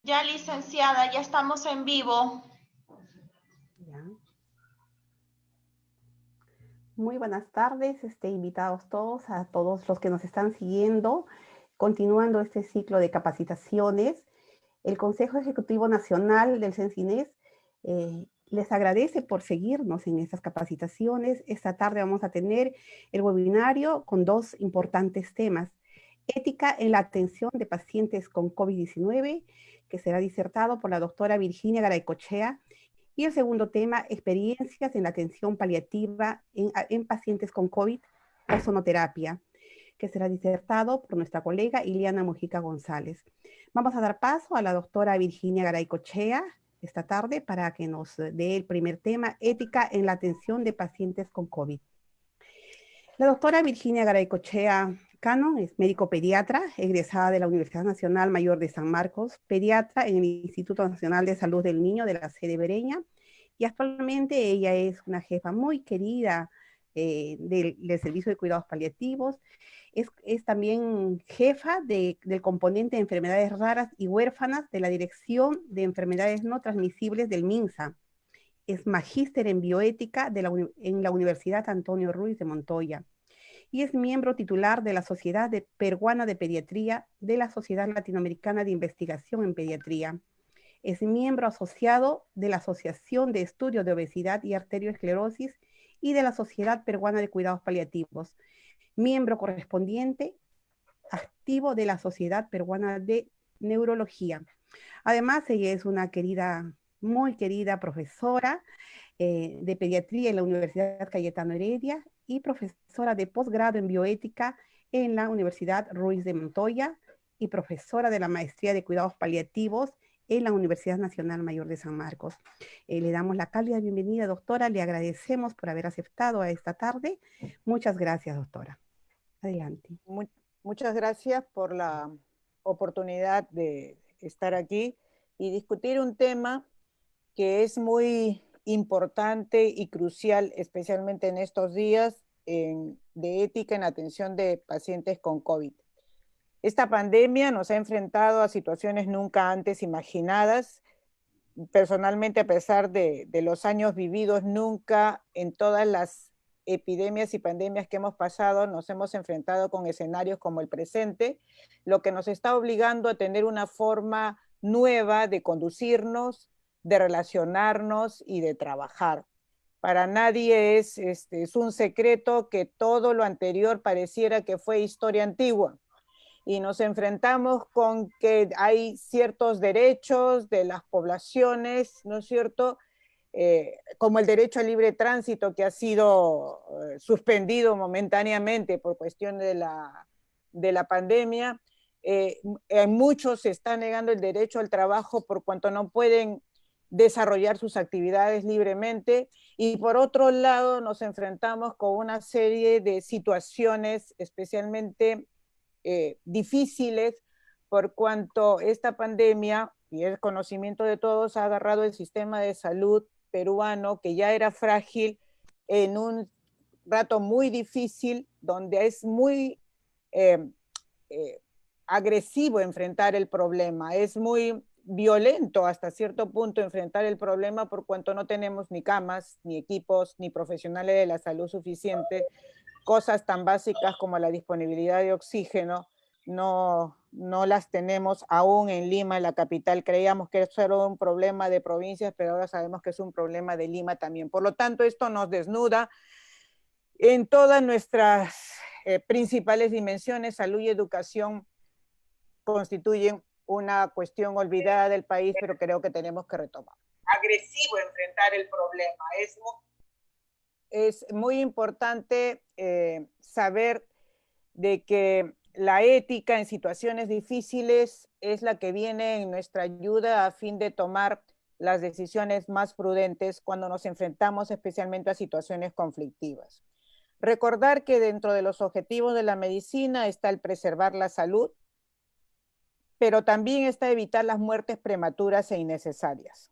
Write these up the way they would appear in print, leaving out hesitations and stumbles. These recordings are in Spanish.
Ya, licenciada, ya estamos en vivo. Ya. Muy buenas tardes, invitados todos, a todos los que nos están siguiendo, continuando este ciclo de capacitaciones. El Consejo Ejecutivo Nacional del CENSINES les agradece por seguirnos en estas capacitaciones. Esta tarde vamos a tener el webinario con dos importantes temas. Ética en la atención de pacientes con COVID-19, que será disertado por la doctora Virginia Garaycochea. Y el segundo tema, experiencias en la atención paliativa en pacientes con COVID o sonoterapia, que será disertado por nuestra colega Iliana Mujica González. Vamos a dar paso a la doctora Virginia Garaycochea esta tarde para que nos dé el primer tema, ética en la atención de pacientes con COVID. La doctora Virginia Garaycochea Cano es médico pediatra, egresada de la Universidad Nacional Mayor de San Marcos, pediatra en el Instituto Nacional de Salud del Niño de la sede Breña, y actualmente ella es una jefa muy querida del Servicio de Cuidados Paliativos. Es también jefa del componente de enfermedades raras y huérfanas de la Dirección de Enfermedades No Transmisibles del MINSA. Es magíster en bioética en la Universidad Antonio Ruiz de Montoya y es miembro titular de la Sociedad Peruana de Pediatría, de la Sociedad Latinoamericana de Investigación en Pediatría. Es miembro asociado de la Asociación de Estudios de Obesidad y Arteriosclerosis y de la Sociedad Peruana de Cuidados Paliativos. Miembro correspondiente activo de la Sociedad Peruana de Neurología. Además, ella es una querida, muy querida profesora de pediatría en la Universidad Cayetano Heredia y profesora de posgrado en bioética en la Universidad Ruiz de Montoya y profesora de la maestría de cuidados paliativos en la Universidad Nacional Mayor de San Marcos. Le damos la cálida bienvenida, doctora. Le agradecemos por haber aceptado a esta tarde. Muchas gracias, doctora. Adelante. Muchas gracias por la oportunidad de estar aquí y discutir un tema que es muy importante y crucial, especialmente en estos días, de ética en atención de pacientes con COVID. Esta pandemia nos ha enfrentado a situaciones nunca antes imaginadas. Personalmente, a pesar de los años vividos, nunca en todas las epidemias y pandemias que hemos pasado nos hemos enfrentado con escenarios como el presente, lo que nos está obligando a tener una forma nueva de conducirnos, de relacionarnos y de trabajar. Para nadie es un secreto que todo lo anterior pareciera que fue historia antigua. Y nos enfrentamos con que hay ciertos derechos de las poblaciones, ¿no es cierto?, como el derecho al libre tránsito, que ha sido suspendido momentáneamente por cuestión de la pandemia. Muchos se están negando el derecho al trabajo por cuanto no pueden desarrollar sus actividades libremente, y por otro lado nos enfrentamos con una serie de situaciones especialmente difíciles por cuanto esta pandemia, y el conocimiento de todos, ha agarrado el sistema de salud peruano, que ya era frágil, en un rato muy difícil, donde es muy agresivo enfrentar el problema, es muy violento hasta cierto punto enfrentar el problema por cuanto no tenemos ni camas, ni equipos, ni profesionales de la salud suficientes. Cosas tan básicas como la disponibilidad de oxígeno no las tenemos aún en Lima, en la capital. Creíamos que eso era un problema de provincias, pero ahora sabemos que es un problema de Lima también. Por lo tanto, esto nos desnuda en todas nuestras principales dimensiones. Salud y educación constituyen una cuestión olvidada del país, pero creo que tenemos que retomar. Agresivo enfrentar el problema. Es muy importante saber de que la ética en situaciones difíciles es la que viene en nuestra ayuda a fin de tomar las decisiones más prudentes cuando nos enfrentamos especialmente a situaciones conflictivas. Recordar que dentro de los objetivos de la medicina está el preservar la salud, pero también está evitar las muertes prematuras e innecesarias.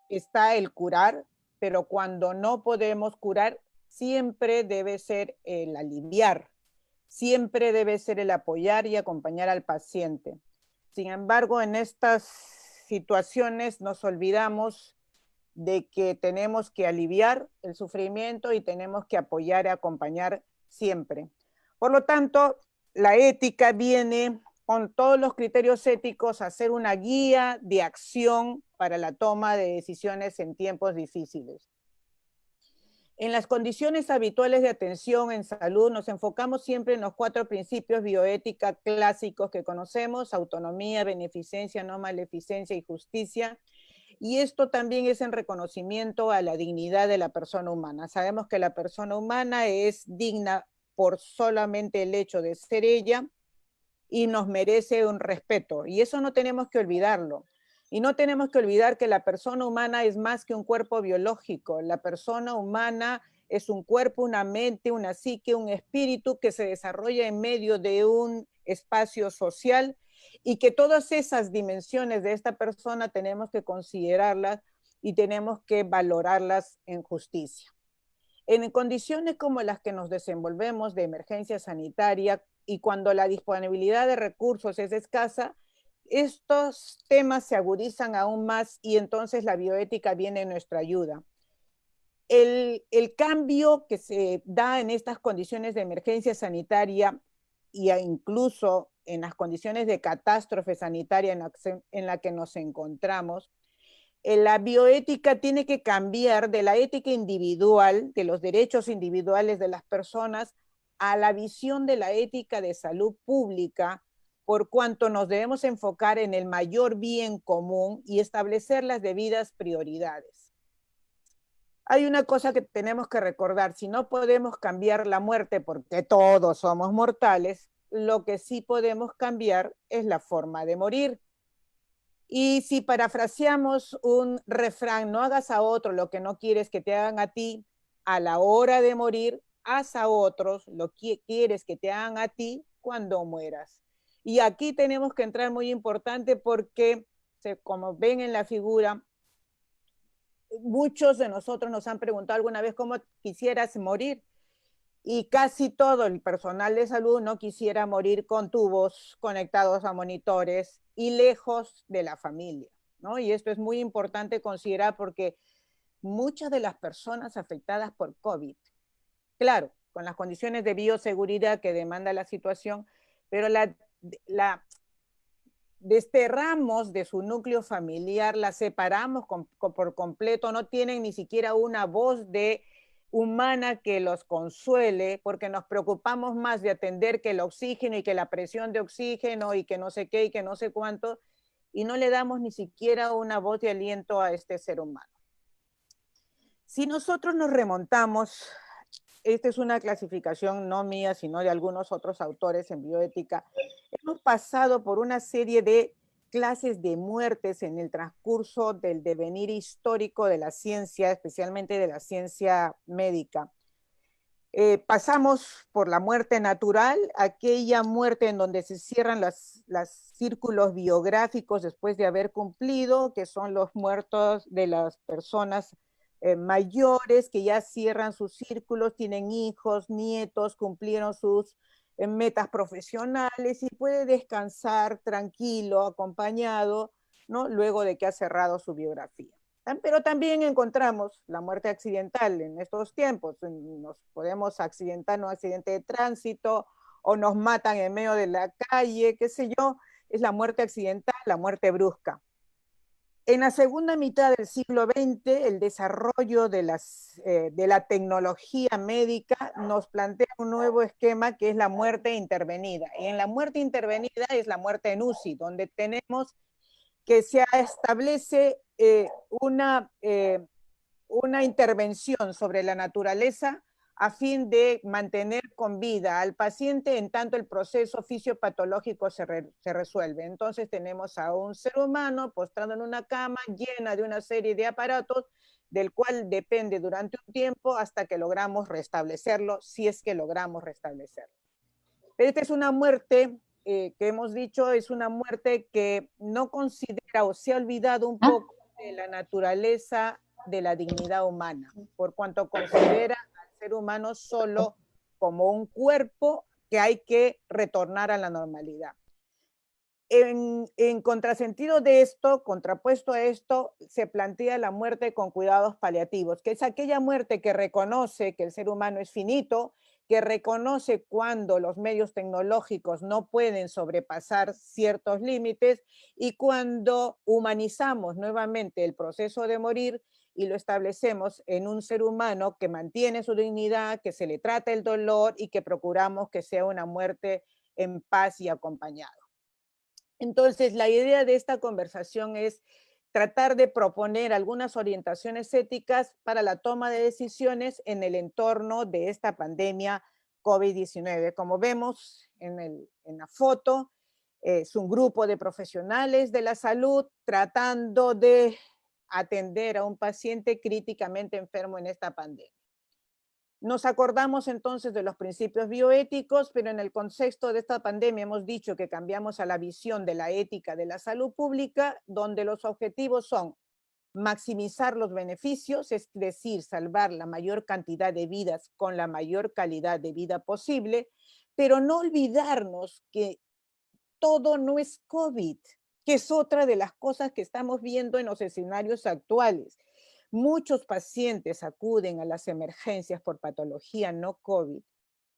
Está el curar, pero cuando no podemos curar, siempre debe ser el aliviar, siempre debe ser el apoyar y acompañar al paciente. Sin embargo, en estas situaciones nos olvidamos de que tenemos que aliviar el sufrimiento y tenemos que apoyar y acompañar siempre. Por lo tanto, la ética viene con todos los criterios éticos a ser una guía de acción para la toma de decisiones en tiempos difíciles. En las condiciones habituales de atención en salud nos enfocamos siempre en los 4 principios bioética clásicos que conocemos: autonomía, beneficencia, no maleficencia y justicia. Y esto también es en reconocimiento a la dignidad de la persona humana. Sabemos que la persona humana es digna por solamente el hecho de ser ella y nos merece un respeto. Y eso no tenemos que olvidarlo. Y no tenemos que olvidar que la persona humana es más que un cuerpo biológico. La persona humana es un cuerpo, una mente, una psique, un espíritu que se desarrolla en medio de un espacio social, y que todas esas dimensiones de esta persona tenemos que considerarlas y tenemos que valorarlas en justicia. En condiciones como las que nos desenvolvemos de emergencia sanitaria y cuando la disponibilidad de recursos es escasa, estos temas se agudizan aún más y entonces la bioética viene en nuestra ayuda. El cambio que se da en estas condiciones de emergencia sanitaria y incluso en las condiciones de catástrofe sanitaria en la que nos encontramos, la bioética tiene que cambiar de la ética individual, de los derechos individuales de las personas, a la visión de la ética de salud pública, por cuanto nos debemos enfocar en el mayor bien común y establecer las debidas prioridades. Hay una cosa que tenemos que recordar: si no podemos cambiar la muerte porque todos somos mortales, lo que sí podemos cambiar es la forma de morir. Y si parafraseamos un refrán: no hagas a otro lo que no quieres que te hagan a ti, a la hora de morir, haz a otros lo que quieres que te hagan a ti cuando mueras. Y aquí tenemos que entrar muy importante porque, como ven en la figura, muchos de nosotros nos han preguntado alguna vez cómo quisieras morir. Y casi todo el personal de salud no quisiera morir con tubos conectados a monitores y lejos de la familia, ¿no? Y esto es muy importante considerar porque muchas de las personas afectadas por COVID, claro, con las condiciones de bioseguridad que demanda la situación, pero la desterramos de su núcleo familiar, la separamos por completo, no tienen ni siquiera una voz humana que los consuele, porque nos preocupamos más de atender que el oxígeno y que la presión de oxígeno y que no sé qué y que no sé cuánto, y no le damos ni siquiera una voz de aliento a este ser humano. Si nosotros nos remontamos, esta es una clasificación no mía, sino de algunos otros autores en bioética, hemos pasado por una serie de clases de muertes en el transcurso del devenir histórico de la ciencia, especialmente de la ciencia médica. Pasamos por la muerte natural, aquella muerte en donde se cierran los círculos biográficos después de haber cumplido, que son los muertos de las personas mayores que ya cierran sus círculos, tienen hijos, nietos, cumplieron sus metas profesionales y puede descansar tranquilo, acompañado, ¿no? Luego de que ha cerrado su biografía. Pero también encontramos la muerte accidental en estos tiempos. Nos podemos accidentar en un accidente de tránsito o nos matan en medio de la calle, qué sé yo. Es la muerte accidental, la muerte brusca. En la segunda mitad del siglo XX, el desarrollo de la tecnología médica nos plantea un nuevo esquema que es la muerte intervenida. Y en la muerte intervenida es la muerte en UCI, donde tenemos que se establece una intervención sobre la naturaleza a fin de mantener con vida al paciente en tanto el proceso fisiopatológico se resuelve. Entonces tenemos a un ser humano postrado en una cama llena de una serie de aparatos del cual depende durante un tiempo hasta que logramos restablecerlo, si es que logramos restablecerlo. Esta es una muerte que hemos dicho, es una muerte que no considera o se ha olvidado un poco de la naturaleza de la dignidad humana, por cuanto considera al ser humano solo como un cuerpo que hay que retornar a la normalidad. En contrasentido de esto, contrapuesto a esto, se plantea la muerte con cuidados paliativos, que es aquella muerte que reconoce que el ser humano es finito, que reconoce cuando los medios tecnológicos no pueden sobrepasar ciertos límites y cuando humanizamos nuevamente el proceso de morir y lo establecemos en un ser humano que mantiene su dignidad, que se le trata el dolor y que procuramos que sea una muerte en paz y acompañado. Entonces, la idea de esta conversación es tratar de proponer algunas orientaciones éticas para la toma de decisiones en el entorno de esta pandemia COVID-19. Como vemos en la foto, es un grupo de profesionales de la salud tratando de atender a un paciente críticamente enfermo en esta pandemia. Nos acordamos entonces de los principios bioéticos, pero en el contexto de esta pandemia hemos dicho que cambiamos a la visión de la ética de la salud pública, donde los objetivos son maximizar los beneficios, es decir, salvar la mayor cantidad de vidas con la mayor calidad de vida posible, pero no olvidarnos que todo no es COVID, que es otra de las cosas que estamos viendo en los escenarios actuales. Muchos pacientes acuden a las emergencias por patología no COVID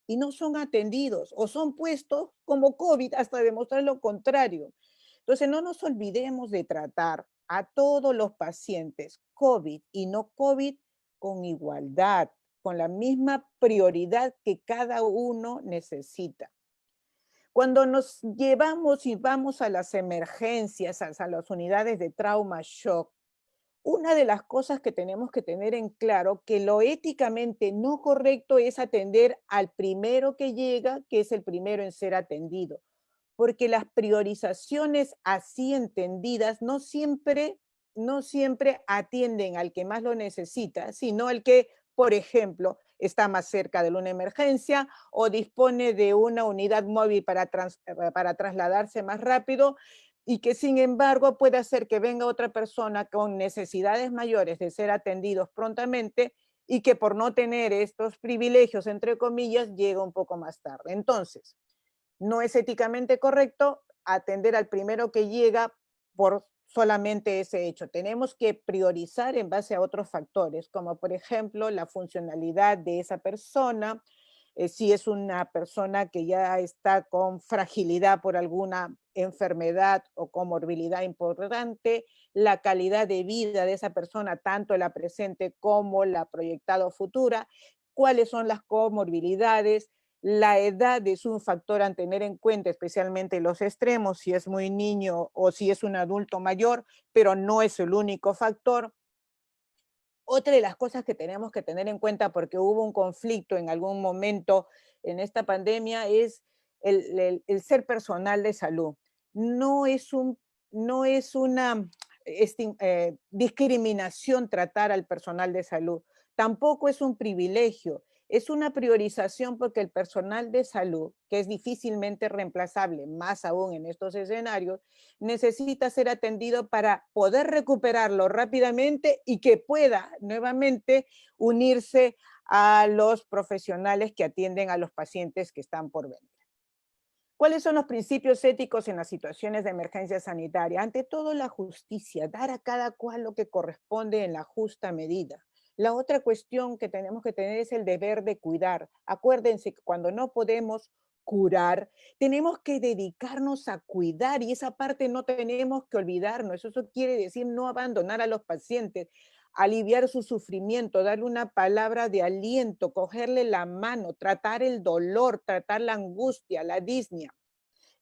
y no son atendidos o son puestos como COVID hasta demostrar lo contrario. Entonces, no nos olvidemos de tratar a todos los pacientes COVID y no COVID con igualdad, con la misma prioridad que cada uno necesita. Cuando nos llevamos y vamos a las emergencias, a las unidades de trauma shock, una de las cosas que tenemos que tener en claro que lo éticamente no correcto es atender al primero que llega, que es el primero en ser atendido, porque las priorizaciones así entendidas no siempre atienden al que más lo necesita, sino al que, por ejemplo, está más cerca de una emergencia o dispone de una unidad móvil para trasladarse más rápido, y que sin embargo puede hacer que venga otra persona con necesidades mayores de ser atendidos prontamente y que por no tener estos privilegios, entre comillas, llega un poco más tarde. Entonces, no es éticamente correcto atender al primero que llega por solamente ese hecho. Tenemos que priorizar en base a otros factores, como por ejemplo la funcionalidad de esa persona, si es una persona que ya está con fragilidad por alguna enfermedad o comorbilidad importante, la calidad de vida de esa persona, tanto la presente como la proyectada o futura, cuáles son las comorbilidades, la edad es un factor a tener en cuenta, especialmente los extremos, si es muy niño o si es un adulto mayor, pero no es el único factor. Otra de las cosas que tenemos que tener en cuenta, porque hubo un conflicto en algún momento en esta pandemia, es el ser personal de salud. No es una discriminación tratar al personal de salud. Tampoco es un privilegio. Es una priorización porque el personal de salud, que es difícilmente reemplazable, más aún en estos escenarios, necesita ser atendido para poder recuperarlo rápidamente y que pueda nuevamente unirse a los profesionales que atienden a los pacientes que están por venir. ¿Cuáles son los principios éticos en las situaciones de emergencia sanitaria? Ante todo, la justicia, dar a cada cual lo que corresponde en la justa medida. La otra cuestión que tenemos que tener es el deber de cuidar. Acuérdense que cuando no podemos curar, tenemos que dedicarnos a cuidar y esa parte no tenemos que olvidarnos. Eso quiere decir no abandonar a los pacientes, aliviar su sufrimiento, darle una palabra de aliento, cogerle la mano, tratar el dolor, tratar la angustia, la disnea.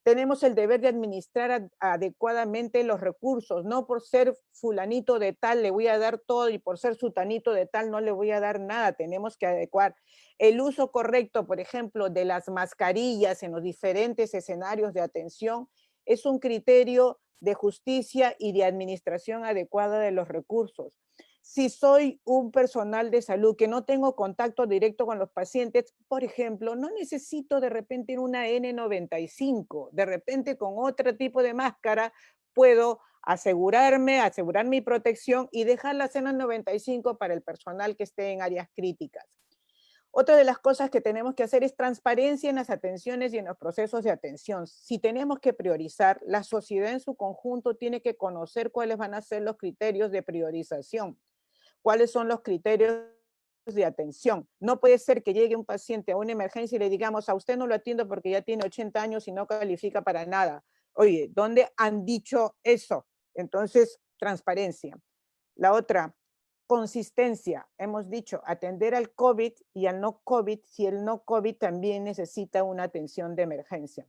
Tenemos el deber de administrar adecuadamente los recursos, no por ser fulanito de tal le voy a dar todo y por ser sutanito de tal no le voy a dar nada. Tenemos que adecuar el uso correcto, por ejemplo, de las mascarillas en los diferentes escenarios de atención. Es un criterio de justicia y de administración adecuada de los recursos. Si soy un personal de salud que no tengo contacto directo con los pacientes, por ejemplo, no necesito de repente una N95, de repente con otro tipo de máscara puedo asegurar mi protección y dejar la N95 para el personal que esté en áreas críticas. Otra de las cosas que tenemos que hacer es transparencia en las atenciones y en los procesos de atención. Si tenemos que priorizar, la sociedad en su conjunto tiene que conocer cuáles van a ser los criterios de priorización, cuáles son los criterios de atención. No puede ser que llegue un paciente a una emergencia y le digamos, a usted no lo atiendo porque ya tiene 80 años y no califica para nada. Oye, ¿dónde han dicho eso? Entonces, transparencia. La otra, consistencia. Hemos dicho atender al COVID y al no COVID, si el no COVID también necesita una atención de emergencia.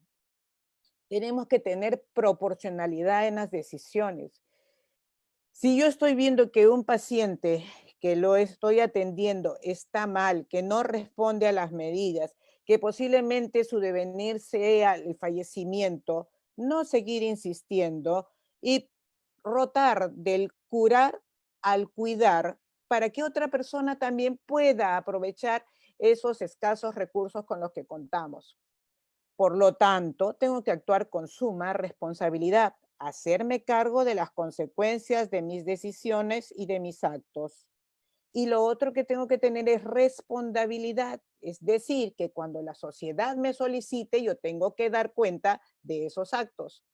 Tenemos que tener proporcionalidad en las decisiones. Si yo estoy viendo que un paciente que lo estoy atendiendo está mal, que no responde a las medidas, que posiblemente su devenir sea el fallecimiento, no seguir insistiendo y rotar del curar al cuidar para que otra persona también pueda aprovechar esos escasos recursos con los que contamos. Por lo tanto, tengo que actuar con suma responsabilidad, hacerme cargo de las consecuencias de mis decisiones y de mis actos. Y lo otro que tengo que tener es responsabilidad, es decir, que cuando la sociedad me solicite, yo tengo que dar cuenta de esos actos.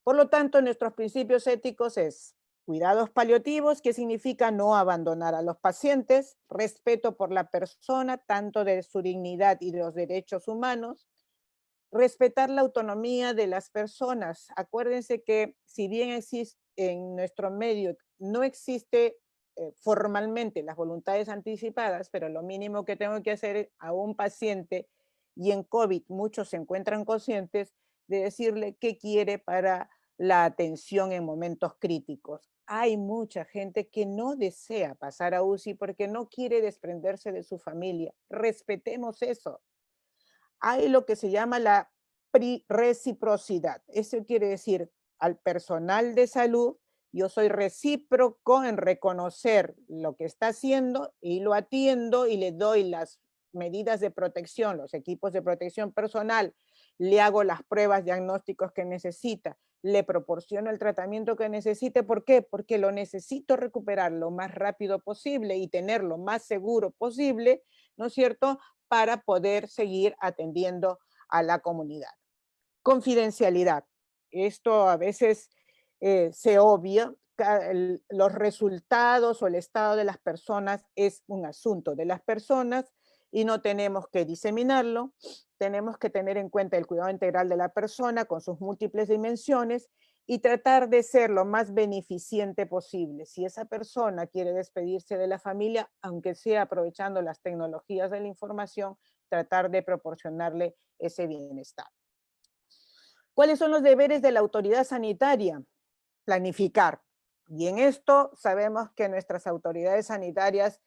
Por lo tanto, nuestros principios éticos es cuidados paliativos, que significa no abandonar a los pacientes, respeto por la persona, tanto de su dignidad y de los derechos humanos, respetar la autonomía de las personas. Acuérdense que si bien existe en nuestro medio, no existe formalmente las voluntades anticipadas, pero lo mínimo que tengo que hacer a un paciente, y en COVID muchos se encuentran conscientes, de decirle qué quiere para la atención en momentos críticos. Hay mucha gente que no desea pasar a UCI porque no quiere desprenderse de su familia. Respetemos eso. Hay lo que se llama la reciprocidad. Eso quiere decir, al personal de salud, yo soy recíproco en reconocer lo que está haciendo y lo atiendo y le doy las medidas de protección, los equipos de protección personal, le hago las pruebas diagnósticos que necesita, le proporciono el tratamiento que necesite. ¿Por qué? Porque lo necesito recuperar lo más rápido posible y tener lo más seguro posible, ¿no es cierto?, para poder seguir atendiendo a la comunidad. Confidencialidad. Esto a veces se obvia. Los resultados o el estado de las personas es un asunto de las personas y no tenemos que diseminarlo. Tenemos que tener en cuenta el cuidado integral de la persona con sus múltiples dimensiones y tratar de ser lo más beneficiente posible. Si esa persona quiere despedirse de la familia, aunque sea aprovechando las tecnologías de la información, tratar de proporcionarle ese bienestar. ¿Cuáles son los deberes de la autoridad sanitaria? Planificar. Y en esto sabemos que nuestras autoridades sanitarias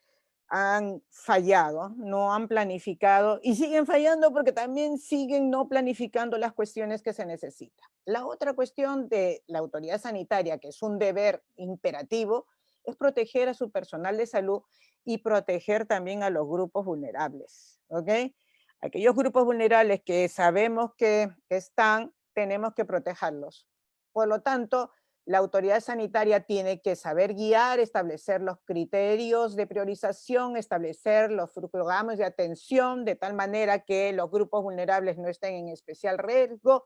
han fallado, no han planificado y siguen fallando porque también siguen no planificando las cuestiones que se necesitan. La otra cuestión de la autoridad sanitaria, que es un deber imperativo, es proteger a su personal de salud y proteger también a los grupos vulnerables, ¿ok? Aquellos grupos vulnerables que sabemos que están, tenemos que protegerlos. Por lo tanto, la autoridad sanitaria tiene que saber guiar, establecer los criterios de priorización, establecer los programas de atención de tal manera que los grupos vulnerables no estén en especial riesgo,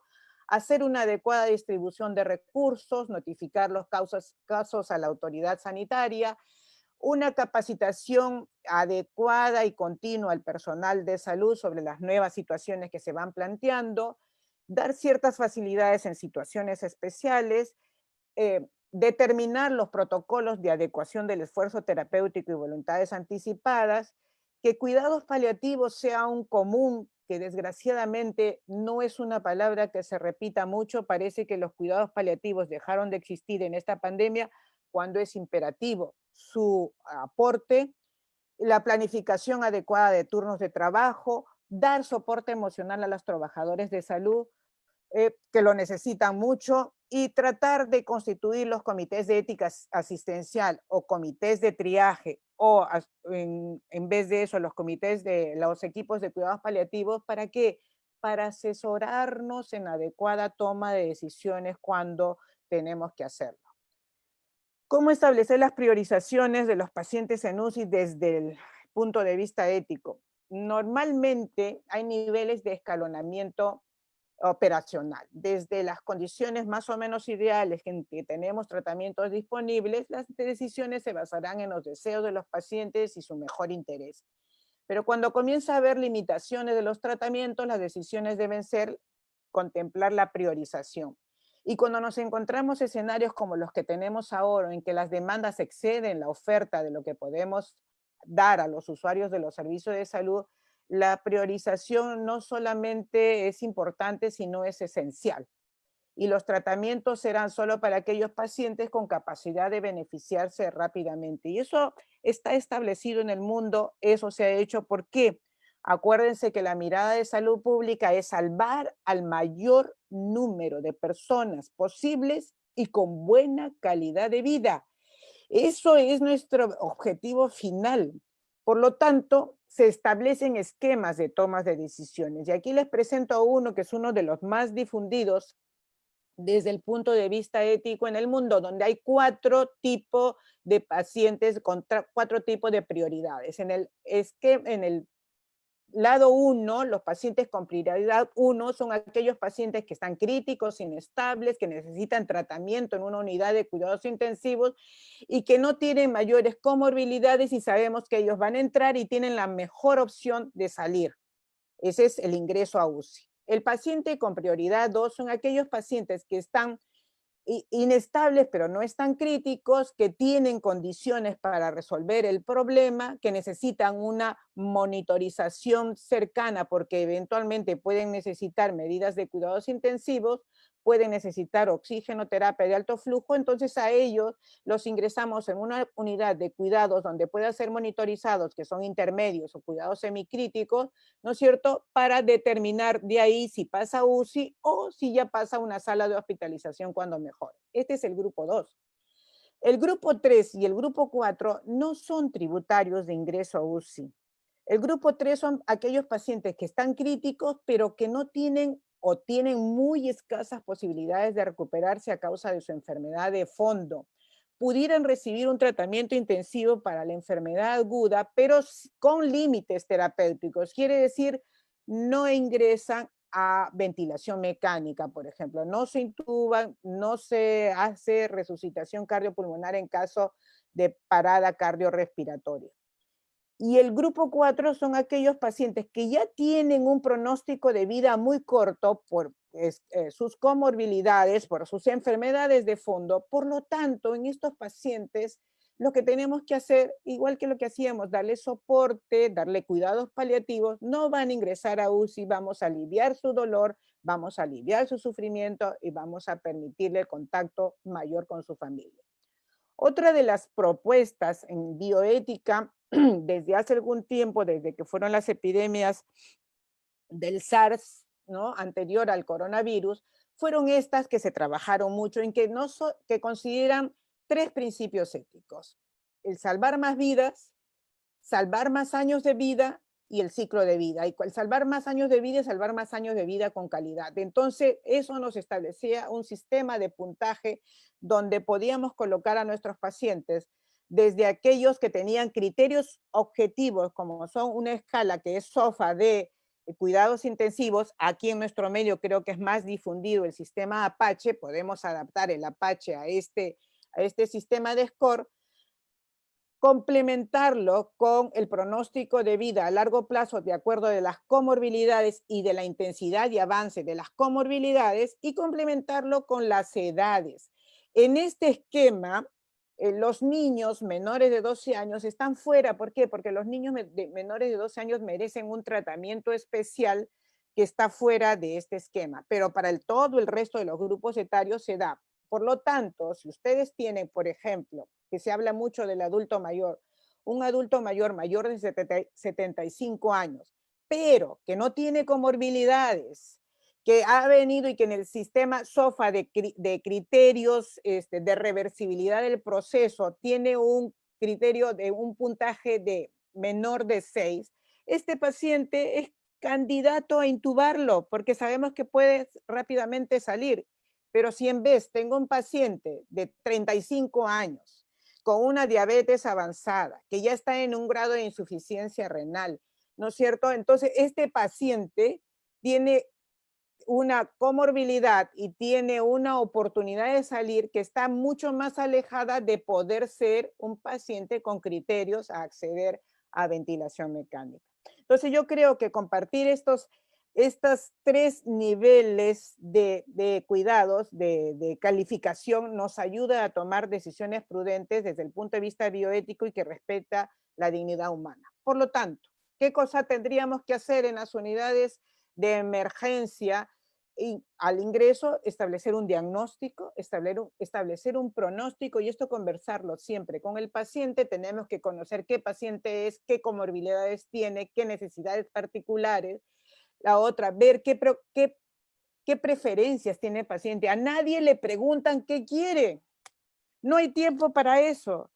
hacer una adecuada distribución de recursos, notificar los casos a la autoridad sanitaria, una capacitación adecuada y continua al personal de salud sobre las nuevas situaciones que se van planteando, dar ciertas facilidades en situaciones especiales, determinar los protocolos de adecuación del esfuerzo terapéutico y voluntades anticipadas, que cuidados paliativos sea un común, que desgraciadamente no es una palabra que se repita mucho. Parece que los cuidados paliativos dejaron de existir en esta pandemia cuando es imperativo su aporte, la planificación adecuada de turnos de trabajo, dar soporte emocional a los trabajadores de salud, que lo necesitan mucho, y tratar de constituir los comités de ética asistencial o comités de triaje o en vez de eso los comités de los equipos de cuidados paliativos. ¿Para qué? Para asesorarnos en adecuada toma de decisiones cuando tenemos que hacerlo. ¿Cómo establecer las priorizaciones de los pacientes en UCI desde el punto de vista ético? normalmente hay niveles de escalonamiento operacional. Desde las condiciones más o menos ideales en que tenemos tratamientos disponibles, las decisiones se basarán en los deseos de los pacientes y su mejor interés. Pero cuando comienza a haber limitaciones de los tratamientos, las decisiones deben ser contemplar la priorización. Y cuando nos encontramos escenarios como los que tenemos ahora, en que las demandas exceden la oferta de lo que podemos dar a los usuarios de los servicios de salud, la priorización no solamente es importante, sino es esencial. Y los tratamientos serán solo para aquellos pacientes con capacidad de beneficiarse rápidamente. Y eso está establecido en el mundo, eso se ha hecho. ¿Por qué? Acuérdense que la mirada de salud pública es salvar al mayor número de personas posibles y con buena calidad de vida. Eso es nuestro objetivo final. Por lo tanto, se establecen esquemas de tomas de decisiones. Y aquí les presento uno que es uno de los más difundidos desde el punto de vista ético en el mundo, donde hay 4 tipos de pacientes con 4 tipos de prioridades. En el lado 1, los pacientes con prioridad 1 son aquellos pacientes que están críticos, inestables, que necesitan tratamiento en una unidad de cuidados intensivos y que no tienen mayores comorbilidades y sabemos que ellos van a entrar y tienen la mejor opción de salir. Ese es el ingreso a UCI. El paciente con prioridad 2 son aquellos pacientes que están inestables, pero no están críticos, que tienen condiciones para resolver el problema, que necesitan una monitorización cercana porque eventualmente pueden necesitar medidas de cuidados intensivos, pueden necesitar oxigenoterapia de alto flujo, entonces a ellos los ingresamos en una unidad de cuidados donde puedan ser monitorizados, que son intermedios o cuidados semicríticos, ¿no es cierto?, para determinar de ahí si pasa UCI o si ya pasa a una sala de hospitalización cuando mejor. Este es el grupo 2. El grupo 3 y el grupo 4 no son tributarios de ingreso a UCI. El grupo 3 son aquellos pacientes que están críticos, pero que no tienen o tienen muy escasas posibilidades de recuperarse a causa de su enfermedad de fondo. Pudieran recibir un tratamiento intensivo para la enfermedad aguda, pero con límites terapéuticos. Quiere decir, no ingresan a ventilación mecánica, por ejemplo. No se intuban, no se hace resucitación cardiopulmonar en caso de parada cardiorrespiratoria. Y el grupo 4 son aquellos pacientes que ya tienen un pronóstico de vida muy corto por sus comorbilidades, por sus enfermedades de fondo. Por lo tanto, en estos pacientes, lo que tenemos que hacer, igual que lo que hacíamos, darle soporte, darle cuidados paliativos, no van a ingresar a UCI, vamos a aliviar su dolor, vamos a aliviar su sufrimiento y vamos a permitirle el contacto mayor con su familia. Otra de las propuestas en bioética desde hace algún tiempo, desde que fueron las epidemias del SARS, ¿no?, anterior al coronavirus, fueron estas que se trabajaron mucho en que, que consideran 3 principios éticos: el salvar más vidas, salvar más años de vida y el ciclo de vida. Y salvar más años de vida y salvar más años de vida con calidad. Entonces, eso nos establecía un sistema de puntaje donde podíamos colocar a nuestros pacientes desde aquellos que tenían criterios objetivos, como son una escala que es SOFA de cuidados intensivos. Aquí en nuestro medio creo que es más difundido el sistema Apache, podemos adaptar el Apache a este sistema de score, complementarlo con el pronóstico de vida a largo plazo de acuerdo de las comorbilidades y de la intensidad y avance de las comorbilidades, y complementarlo con las edades. En este esquema, los niños menores de 12 años están fuera. ¿Por qué? Porque los niños menores de 12 años merecen un tratamiento especial que está fuera de este esquema, pero para todo el resto de los grupos etarios se da. Por lo tanto, si ustedes tienen, por ejemplo, que se habla mucho del adulto mayor, un adulto mayor de 75 años, pero que no tiene comorbilidades, que ha venido y que en el sistema SOFA de criterios de reversibilidad del proceso tiene un criterio de un puntaje de menor de 6, este paciente es candidato a intubarlo porque sabemos que puede rápidamente salir. Pero si en vez tengo un paciente de 35 años con una diabetes avanzada, que ya está en un grado de insuficiencia renal, ¿no es cierto? Entonces, este paciente tiene una comorbilidad y tiene una oportunidad de salir que está mucho más alejada de poder ser un paciente con criterios a acceder a ventilación mecánica. Entonces yo creo que compartir estos 3 niveles de cuidados, de calificación, nos ayuda a tomar decisiones prudentes desde el punto de vista bioético y que respeta la dignidad humana. Por lo tanto, ¿qué cosa tendríamos que hacer en las unidades de emergencia? Y al ingreso, establecer un diagnóstico, establecer un pronóstico, y esto conversarlo siempre con el paciente. Tenemos que conocer qué paciente es, qué comorbilidades tiene, qué necesidades particulares. La otra, ver qué preferencias tiene el paciente. A nadie le preguntan qué quiere. No hay tiempo para eso.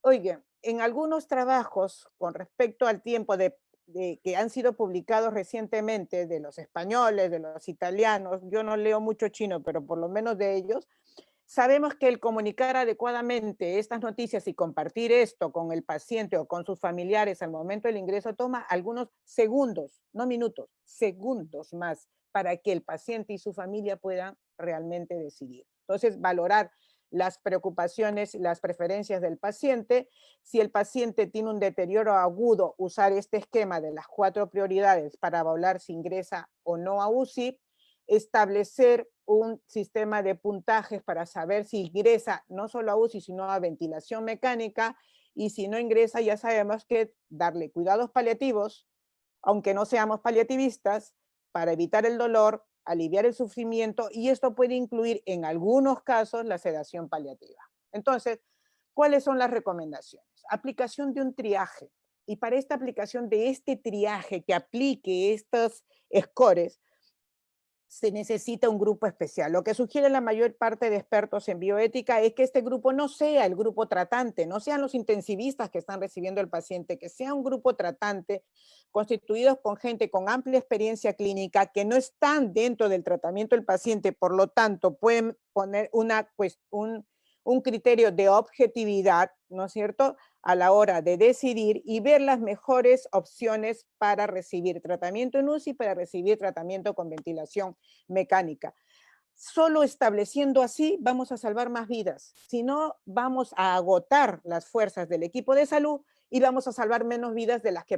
Oigan, en algunos trabajos con respecto al tiempo que han sido publicados recientemente, de los españoles, de los italianos, yo no leo mucho chino, pero por lo menos de ellos, sabemos que el comunicar adecuadamente estas noticias y compartir esto con el paciente o con sus familiares al momento del ingreso toma algunos segundos, no minutos, segundos más, para que el paciente y su familia puedan realmente decidir. Entonces, valorar las preocupaciones, las preferencias del paciente. Si el paciente tiene un deterioro agudo, usar este esquema de las 4 prioridades para evaluar si ingresa o no a UCI. Establecer un sistema de puntajes para saber si ingresa no solo a UCI, sino a ventilación mecánica, y si no ingresa, ya sabemos que darle cuidados paliativos, aunque no seamos paliativistas, para evitar el dolor, aliviar el sufrimiento, y esto puede incluir en algunos casos la sedación paliativa. Entonces, ¿cuáles son las recomendaciones? Aplicación de un triaje, y para esta aplicación de este triaje que aplique estos scores, se necesita un grupo especial. Lo que sugiere la mayor parte de expertos en bioética es que este grupo no sea el grupo tratante, no sean los intensivistas que están recibiendo el paciente, que sea un grupo tratante constituido con gente con amplia experiencia clínica que no están dentro del tratamiento del paciente, por lo tanto pueden poner un criterio de objetividad, ¿no es cierto?, a la hora de decidir y ver las mejores opciones para recibir tratamiento en UCI, para recibir tratamiento con ventilación mecánica. Solo estableciendo así vamos a salvar más vidas. Si no, vamos a agotar las fuerzas del equipo de salud y vamos a salvar menos vidas de las que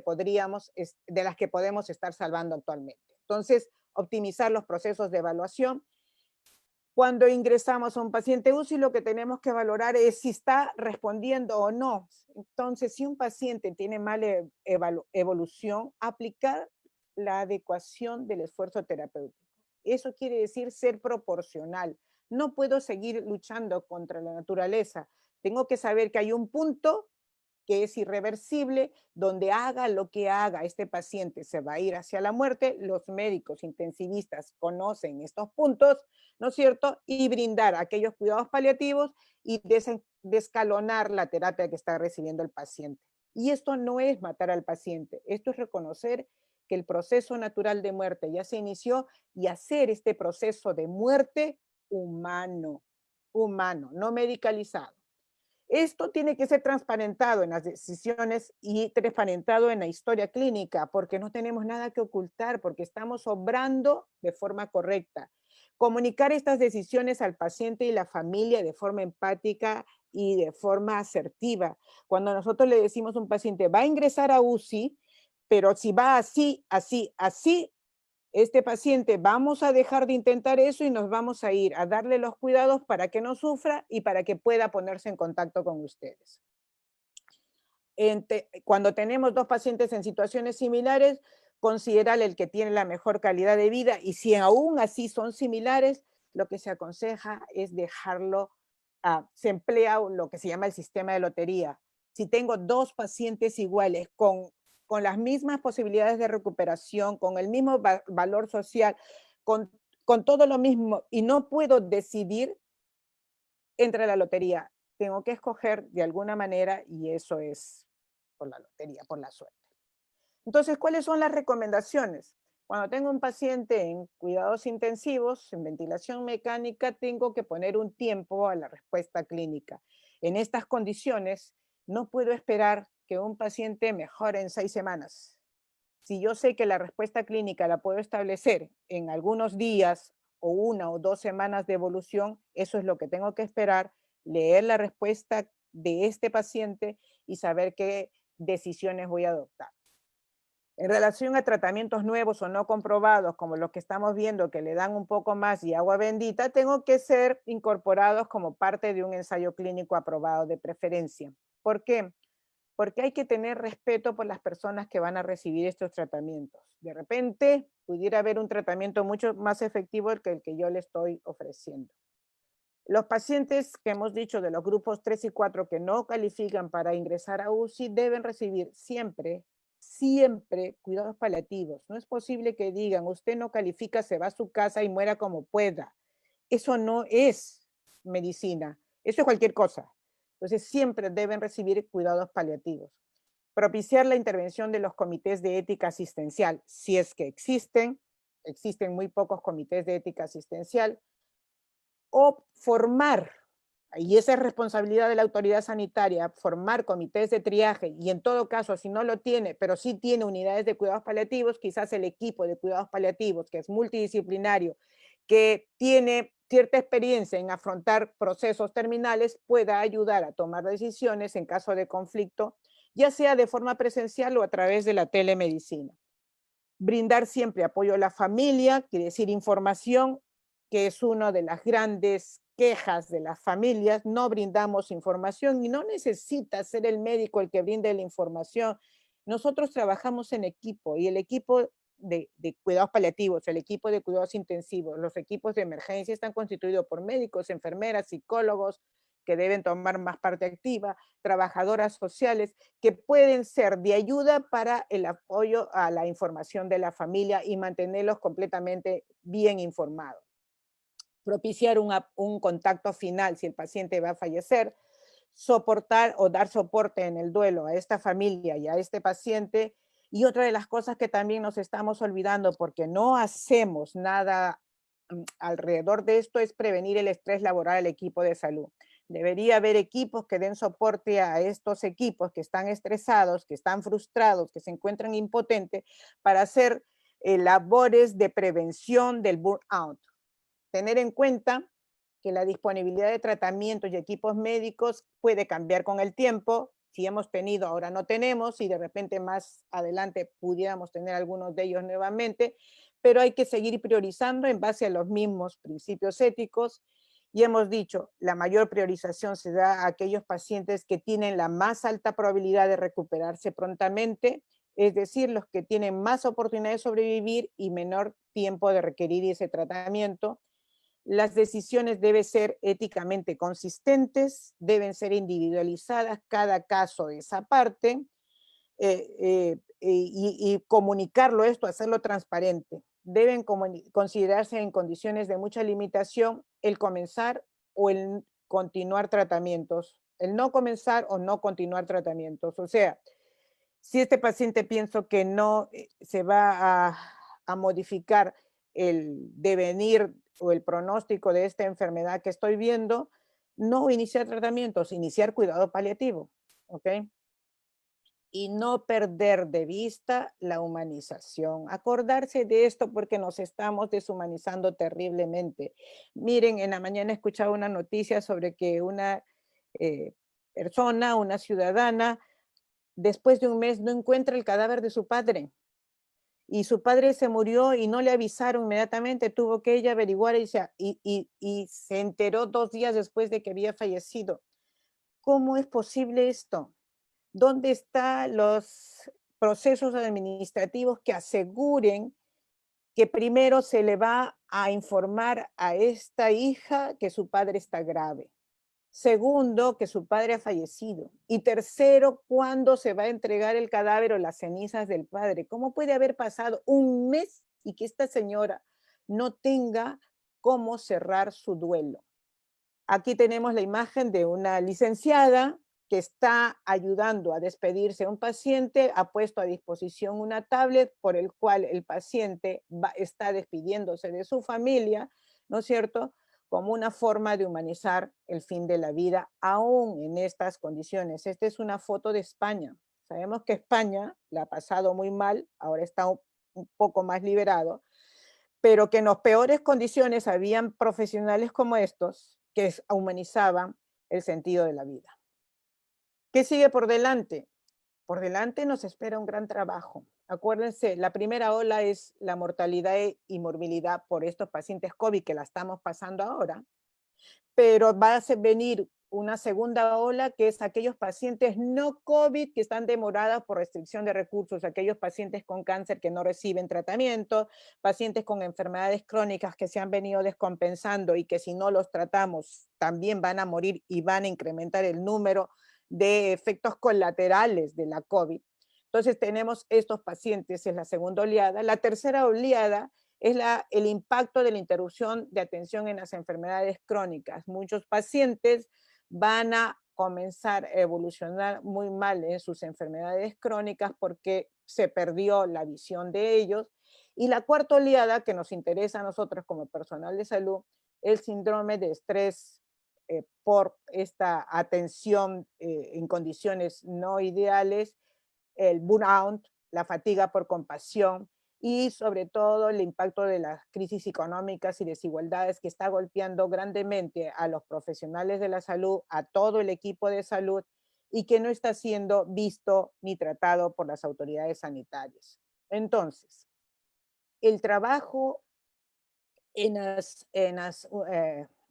podemos estar salvando actualmente. Entonces, optimizar los procesos de evaluación. Cuando ingresamos a un paciente UCI, lo que tenemos que valorar es si está respondiendo o no. Entonces, si un paciente tiene mala evolución, aplicar la adecuación del esfuerzo terapéutico. Eso quiere decir ser proporcional. No puedo seguir luchando contra la naturaleza. Tengo que saber que hay un punto que es irreversible, donde haga lo que haga este paciente se va a ir hacia la muerte. Los médicos intensivistas conocen estos puntos, ¿no es cierto? Y brindar aquellos cuidados paliativos y descalonar la terapia que está recibiendo el paciente. Y esto no es matar al paciente, esto es reconocer que el proceso natural de muerte ya se inició y hacer este proceso de muerte humano, no medicalizado. Esto tiene que ser transparentado en las decisiones y transparentado en la historia clínica, porque no tenemos nada que ocultar, porque estamos obrando de forma correcta. Comunicar estas decisiones al paciente y la familia de forma empática y de forma asertiva. Cuando nosotros le decimos a un paciente, va a ingresar a UCI, pero si va así, este paciente, vamos a dejar de intentar eso y nos vamos a ir a darle los cuidados para que no sufra y para que pueda ponerse en contacto con ustedes. Cuando tenemos 2 pacientes en situaciones similares, considerar el que tiene la mejor calidad de vida, y si aún así son similares, lo que se aconseja es dejarlo, se emplea lo que se llama el sistema de lotería. Si tengo 2 pacientes iguales con las mismas posibilidades de recuperación, con el mismo valor social, con todo lo mismo, y no puedo decidir entre la lotería, tengo que escoger de alguna manera, y eso es por la lotería, por la suerte. Entonces, ¿cuáles son las recomendaciones? Cuando tengo un paciente en cuidados intensivos, en ventilación mecánica, tengo que poner un tiempo a la respuesta clínica. En estas condiciones, no puedo esperar que un paciente mejore en 6 semanas. si yo sé que la respuesta clínica la puedo establecer en algunos días o 1 o 2 semanas de evolución, eso es lo que tengo que esperar, leer la respuesta de este paciente y saber qué decisiones voy a adoptar. En relación a tratamientos nuevos o no comprobados, como los que estamos viendo que le dan un poco más y agua bendita, tengo que ser incorporados como parte de un ensayo clínico aprobado de preferencia. ¿Por qué? Porque hay que tener respeto por las personas que van a recibir estos tratamientos. De repente, pudiera haber un tratamiento mucho más efectivo que el que yo le estoy ofreciendo. Los pacientes que hemos dicho de los grupos 3 y 4 que no califican para ingresar a UCI deben recibir siempre cuidados paliativos. No es posible que digan, usted no califica, se va a su casa y muera como pueda. Eso no es medicina, eso es cualquier cosa. Entonces siempre deben recibir cuidados paliativos. Propiciar la intervención de los comités de ética asistencial, si es que existen muy pocos comités de ética asistencial, o formar, y esa es responsabilidad de la autoridad sanitaria, formar comités de triaje, y en todo caso, si no lo tiene, pero sí tiene unidades de cuidados paliativos, quizás el equipo de cuidados paliativos, que es multidisciplinario, que tiene cierta experiencia en afrontar procesos terminales, pueda ayudar a tomar decisiones en caso de conflicto, ya sea de forma presencial o a través de la telemedicina. Brindar siempre apoyo a la familia, quiere decir información, que es una de las grandes quejas de las familias. No brindamos información y no necesita ser el médico el que brinde la información. Nosotros trabajamos en equipo y el equipo de cuidados paliativos, el equipo de cuidados intensivos, los equipos de emergencia están constituidos por médicos, enfermeras, psicólogos, que deben tomar más parte activa, trabajadoras sociales, que pueden ser de ayuda para el apoyo a la información de la familia y mantenerlos completamente bien informados. Propiciar un contacto final si el paciente va a fallecer, soportar o dar soporte en el duelo a esta familia y a este paciente. Y otra de las cosas que también nos estamos olvidando porque no hacemos nada alrededor de esto es prevenir el estrés laboral al equipo de salud. Debería haber equipos que den soporte a estos equipos que están estresados, que están frustrados, que se encuentran impotentes para hacer labores de prevención del burnout. Tener en cuenta que la disponibilidad de tratamientos y equipos médicos puede cambiar con el tiempo. Si hemos tenido, ahora no tenemos, y de repente más adelante pudiéramos tener algunos de ellos nuevamente, pero hay que seguir priorizando en base a los mismos principios éticos. Y hemos dicho, la mayor priorización se da a aquellos pacientes que tienen la más alta probabilidad de recuperarse prontamente, es decir, los que tienen más oportunidad de sobrevivir y menor tiempo de requerir ese tratamiento. Las decisiones deben ser éticamente consistentes, deben ser individualizadas, cada caso es aparte, y comunicarlo esto, hacerlo transparente. Deben considerarse en condiciones de mucha limitación el comenzar o el continuar tratamientos, el no comenzar o no continuar tratamientos. O sea, si este paciente pienso que no se va a modificar el devenir o el pronóstico de esta enfermedad que estoy viendo, no iniciar tratamientos, iniciar cuidado paliativo, ¿ok? Y no perder de vista la humanización. Acordarse de esto porque nos estamos deshumanizando terriblemente. Miren, en la mañana escuchaba una noticia sobre que una persona, una ciudadana, después de un mes no encuentra el cadáver de su padre. Y su padre se murió y no le avisaron inmediatamente, tuvo que ella averiguar y se enteró 2 días después de que había fallecido. ¿Cómo es posible esto? ¿Dónde están los procesos administrativos que aseguren que primero se le va a informar a esta hija que su padre está grave? Segundo, que su padre ha fallecido. Y tercero, ¿cuándo se va a entregar el cadáver o las cenizas del padre? ¿Cómo puede haber pasado un mes y que esta señora no tenga cómo cerrar su duelo? Aquí tenemos la imagen de una licenciada que está ayudando a despedirse a un paciente, ha puesto a disposición una tablet por el cual el paciente está despidiéndose de su familia, ¿no es cierto?, como una forma de humanizar el fin de la vida, aún en estas condiciones. Esta es una foto de España. Sabemos que España la ha pasado muy mal, ahora está un poco más liberado, pero que en las peores condiciones habían profesionales como estos que humanizaban el sentido de la vida. ¿Qué sigue por delante? Por delante nos espera un gran trabajo. Acuérdense, la primera ola es la mortalidad y morbilidad por estos pacientes COVID que la estamos pasando ahora, pero va a venir una segunda ola que es aquellos pacientes no COVID que están demorados por restricción de recursos, aquellos pacientes con cáncer que no reciben tratamiento, pacientes con enfermedades crónicas que se han venido descompensando y que si no los tratamos también van a morir y van a incrementar el número de efectos colaterales de la COVID. Entonces tenemos estos pacientes, es la segunda oleada. La tercera oleada es el impacto de la interrupción de atención en las enfermedades crónicas. Muchos pacientes van a comenzar a evolucionar muy mal en sus enfermedades crónicas porque se perdió la visión de ellos. Y la cuarta oleada que nos interesa a nosotros como personal de salud, el síndrome de estrés por esta atención en condiciones no ideales, el burnout, la fatiga por compasión y sobre todo el impacto de las crisis económicas y desigualdades que está golpeando grandemente a los profesionales de la salud, a todo el equipo de salud y que no está siendo visto ni tratado por las autoridades sanitarias. Entonces, el trabajo en las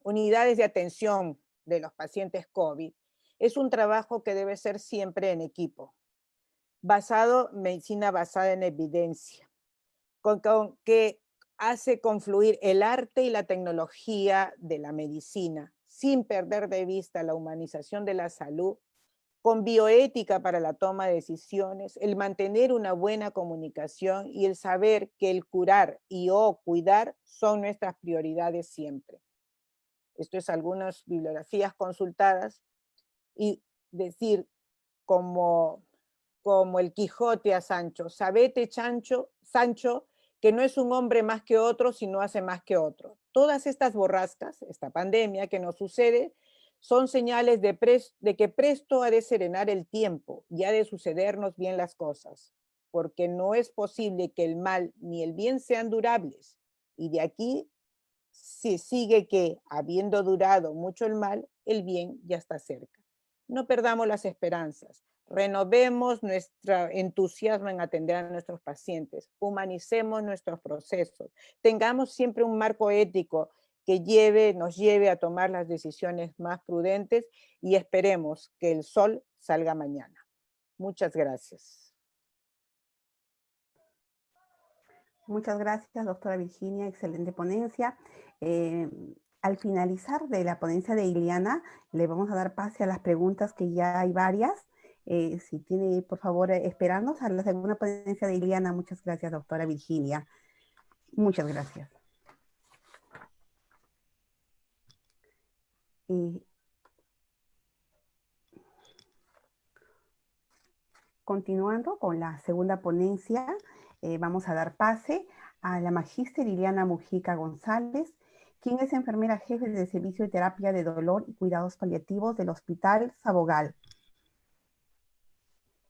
unidades de atención de los pacientes COVID es un trabajo que debe ser siempre en equipo, medicina basada en evidencia, que hace confluir el arte y la tecnología de la medicina, sin perder de vista la humanización de la salud, con bioética para la toma de decisiones, el mantener una buena comunicación y el saber que el curar y o cuidar son nuestras prioridades siempre. Esto es algunas bibliografías consultadas y decir como el Quijote a Sancho, sabete Sancho, que no es un hombre más que otro, sino hace más que otro. Todas estas borrascas, esta pandemia que nos sucede, son señales de que presto ha de serenar el tiempo y ha de sucedernos bien las cosas, porque no es posible que el mal ni el bien sean durables. Y de aquí se sigue que, habiendo durado mucho el mal, el bien ya está cerca. No perdamos las esperanzas. Renovemos nuestro entusiasmo en atender a nuestros pacientes, humanicemos nuestros procesos, tengamos siempre un marco ético que nos lleve a tomar las decisiones más prudentes y esperemos que el sol salga mañana. Muchas gracias. Muchas gracias, doctora Virginia, excelente ponencia. Al finalizar de la ponencia de Ileana, le vamos a dar pase a las preguntas que ya hay varias. Si tiene, por favor, esperarnos a la segunda ponencia de Ileana. Muchas gracias, doctora Virginia. Muchas gracias. Continuando con la segunda ponencia, vamos a dar pase a la magíster Ileana Mujica González, quien es enfermera jefe del Servicio de Terapia de Dolor y Cuidados Paliativos del Hospital Sabogal.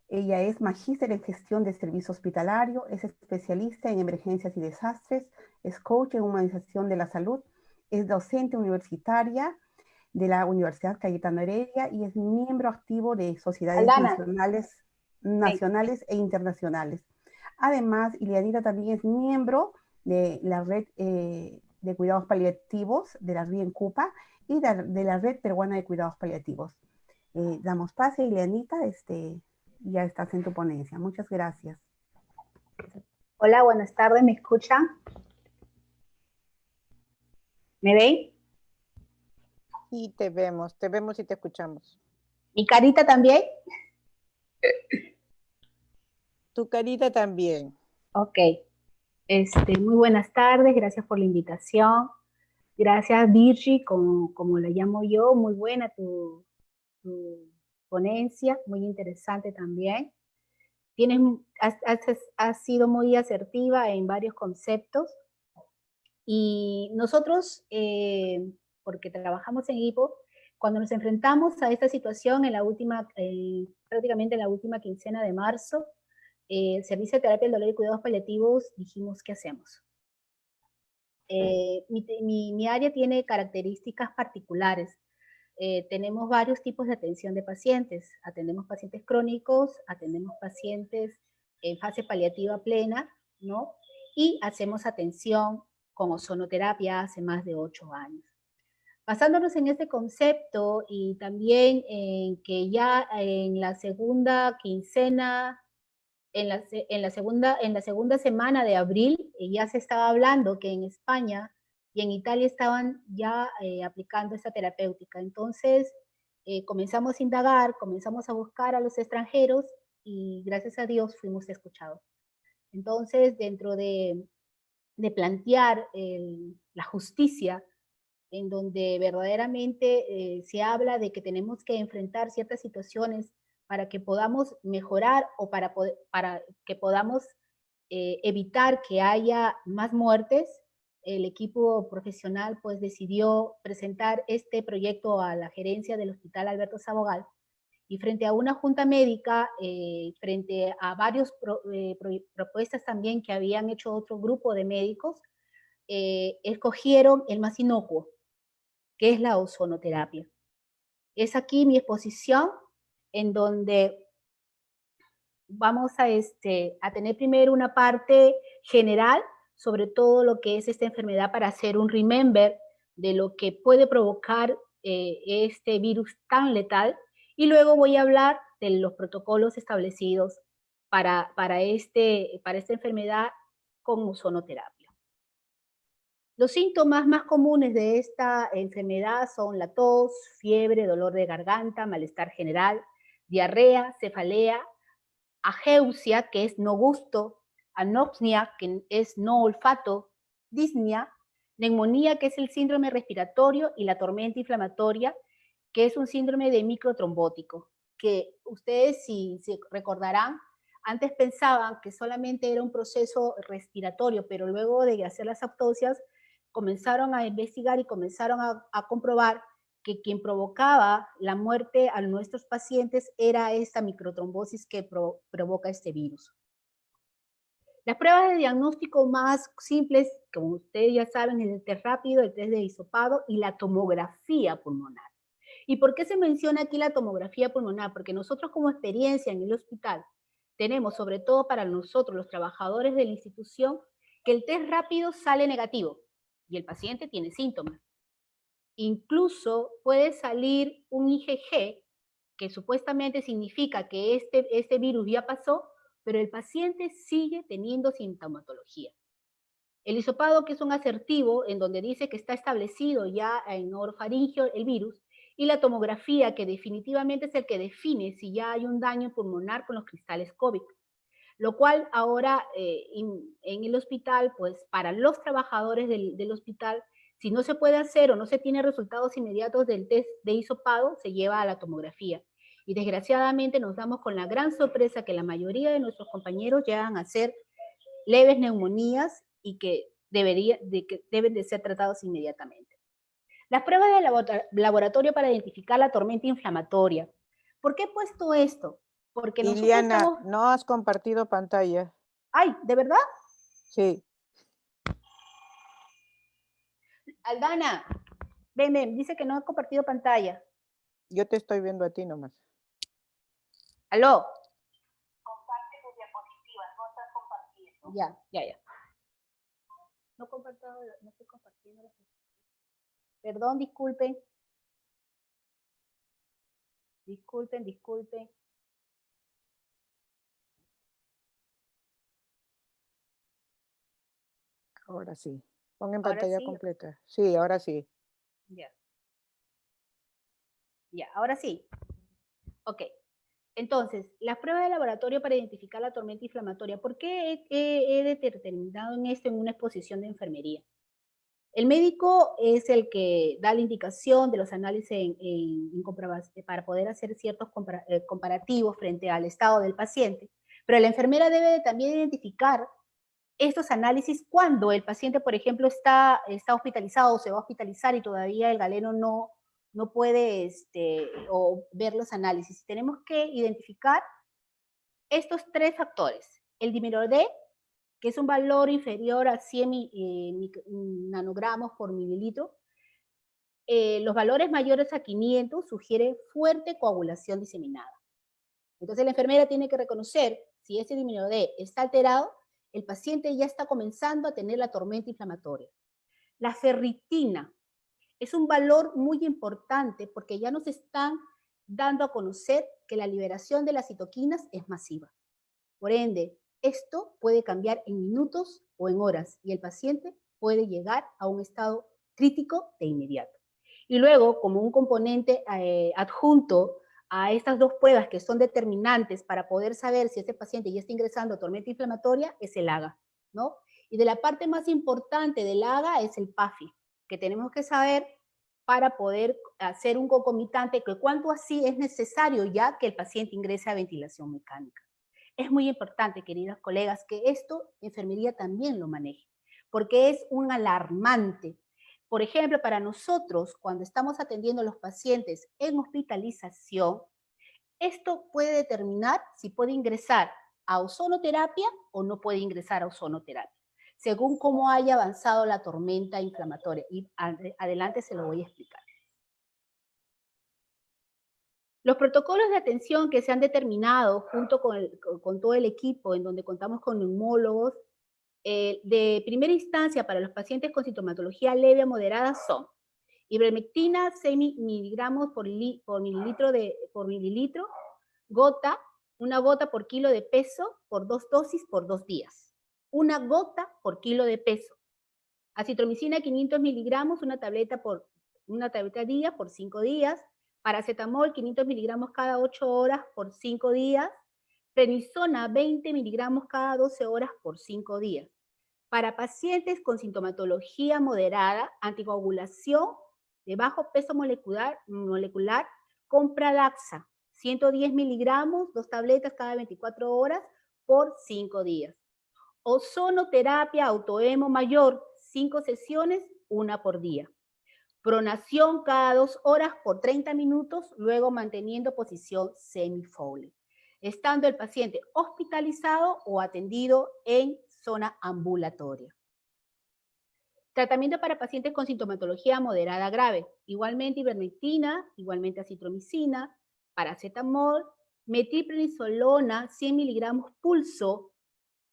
Ella es magíster en gestión de servicio hospitalario, es especialista en emergencias y desastres, es coach en humanización de la salud, es docente universitaria de la Universidad Cayetano Heredia y es miembro activo de sociedades nacionales e internacionales. Además, Ileanita también es miembro de la red de cuidados paliativos de la RIENCUPA y de la red peruana de cuidados paliativos. Damos pase, Ileanita, ya estás en tu ponencia. Muchas gracias. Hola, buenas tardes, ¿me escuchan? ¿Me ven? Sí, te vemos y te escuchamos. ¿Mi carita también? Tu carita también. Ok. Muy buenas tardes, gracias por la invitación. Gracias, Virgi, como la llamo yo, muy buena tu ponencia, muy interesante también. Has sido muy asertiva en varios conceptos y nosotros, porque trabajamos en equipo, Cuando nos enfrentamos a esta situación en la última, prácticamente en la última quincena de marzo, el Servicio de Terapia del Dolor y Cuidados Paliativos dijimos, ¿qué hacemos? Mi área tiene características particulares. Tenemos varios tipos de atención de pacientes. Atendemos pacientes crónicos, atendemos pacientes en fase paliativa plena, ¿no? Y hacemos atención con ozonoterapia hace más de 8 años. Basándonos en este concepto y también en que ya en la segunda quincena, en la segunda semana de abril, ya se estaba hablando que en España y en Italia estaban ya aplicando esta terapéutica. Entonces, comenzamos a indagar, comenzamos a buscar a los extranjeros y gracias a Dios fuimos escuchados. Entonces, dentro de plantear la justicia, en donde verdaderamente se habla de que tenemos que enfrentar ciertas situaciones para que podamos mejorar o para que podamos evitar que haya más muertes, el equipo profesional pues decidió presentar este proyecto a la gerencia del Hospital Alberto Sabogal y frente a una junta médica, frente a varias propuestas también que habían hecho otro grupo de médicos, escogieron el más inocuo, que es la ozonoterapia. Es aquí mi exposición en donde vamos a tener primero una parte general sobre todo lo que es esta enfermedad para hacer un remember de lo que puede provocar este virus tan letal y luego voy a hablar de los protocolos establecidos para esta enfermedad con ozonoterapia. Los síntomas más comunes de esta enfermedad son la tos, fiebre, dolor de garganta, malestar general, diarrea, cefalea, ageusia, que es no gusto, anoxia, que es no olfato, disnea, neumonía, que es el síndrome respiratorio, y la tormenta inflamatoria, que es un síndrome de microtrombótico, que ustedes si recordarán, antes pensaban que solamente era un proceso respiratorio, pero luego de hacer las autopsias, comenzaron a investigar y comenzaron a comprobar que quien provocaba la muerte a nuestros pacientes era esta microtrombosis que provoca este virus. Las pruebas de diagnóstico más simples, como ustedes ya saben, es el test rápido, el test de hisopado y la tomografía pulmonar. ¿Y por qué se menciona aquí la tomografía pulmonar? Porque nosotros como experiencia en el hospital tenemos, sobre todo para nosotros los trabajadores de la institución, que el test rápido sale negativo y el paciente tiene síntomas. Incluso puede salir un IgG, que supuestamente significa que este virus ya pasó, pero el paciente sigue teniendo sintomatología. El hisopado, que es un asertivo, en donde dice que está establecido ya en orofaringio el virus, y la tomografía, que definitivamente es el que define si ya hay un daño pulmonar con los cristales COVID. Lo cual ahora en el hospital, pues para los trabajadores del hospital, si no se puede hacer o no se tiene resultados inmediatos del test de hisopado, se lleva a la tomografía. Y desgraciadamente nos damos con la gran sorpresa que la mayoría de nuestros compañeros llegan a ser leves neumonías y que deben de ser tratados inmediatamente. Las pruebas de laboratorio para identificar la tormenta inflamatoria. ¿Por qué he puesto esto? Porque Liliana, no has compartido pantalla. Ay, ¿de verdad? Sí. Aldana, ven, dice que no ha compartido pantalla. Yo te estoy viendo a ti nomás. ¿Aló? Comparte tus diapositivas, no estás compartiendo. Ya. No estoy compartiendo. Perdón, disculpen. Disculpen. Ahora sí. Pon en pantalla completa. Sí, ahora sí. Ya, ahora sí. Ok. Entonces, las pruebas de laboratorio para identificar la tormenta inflamatoria. ¿Por qué he determinado en esto en una exposición de enfermería? El médico es el que da la indicación de los análisis para poder hacer ciertos comparativos frente al estado del paciente, pero la enfermera debe también identificar estos análisis cuando el paciente, por ejemplo, está hospitalizado o se va a hospitalizar y todavía el galeno no no puede o ver los análisis. Tenemos que identificar estos 3 factores. El dímero D, que es un valor inferior a 100 nanogramos por mililitro. Los valores mayores a 500 sugiere fuerte coagulación diseminada. Entonces la enfermera tiene que reconocer si ese dímero D está alterado, el paciente ya está comenzando a tener la tormenta inflamatoria. La ferritina es un valor muy importante porque ya nos están dando a conocer que la liberación de las citoquinas es masiva. Por ende, esto puede cambiar en minutos o en horas y el paciente puede llegar a un estado crítico de inmediato. Y luego, como un componente adjunto a estas 2 pruebas que son determinantes para poder saber si este paciente ya está ingresando a tormenta inflamatoria, es el AGA, ¿no? Y de la parte más importante del AGA es el PAFI, que tenemos que saber para poder hacer un concomitante, que cuánto así es necesario ya que el paciente ingrese a ventilación mecánica. Es muy importante, queridas colegas, que esto enfermería también lo maneje, porque es un alarmante. Por ejemplo, para nosotros, cuando estamos atendiendo a los pacientes en hospitalización, esto puede determinar si puede ingresar a ozonoterapia o no puede ingresar a ozonoterapia, según cómo haya avanzado la tormenta inflamatoria. Y adelante se lo voy a explicar. Los protocolos de atención que se han determinado junto con todo el equipo, en donde contamos con neumólogos, de primera instancia para los pacientes con sintomatología leve a moderada son ivermectina 6 miligramos por mililitro, gota, una gota por kilo de peso por 2 dosis por 2 días. Una gota por kilo de peso. Acitromicina 500 miligramos, una tableta día por 5 días. Paracetamol 500 miligramos cada 8 horas por 5 días. Prednisona 20 miligramos cada 12 horas por 5 días. Para pacientes con sintomatología moderada, anticoagulación de bajo peso molecular con Pradaxa, 110 miligramos, 2 tabletas cada 24 horas por 5 días. Ozonoterapia autohemo mayor, 5 sesiones, 1 por día. Pronación cada 2 horas por 30 minutos, luego manteniendo posición semi-Foley, estando el paciente hospitalizado o atendido en zona ambulatoria. Tratamiento para pacientes con sintomatología moderada grave. Igualmente ivermectina, igualmente acitromicina, paracetamol, metilprednisolona, 100 miligramos pulso,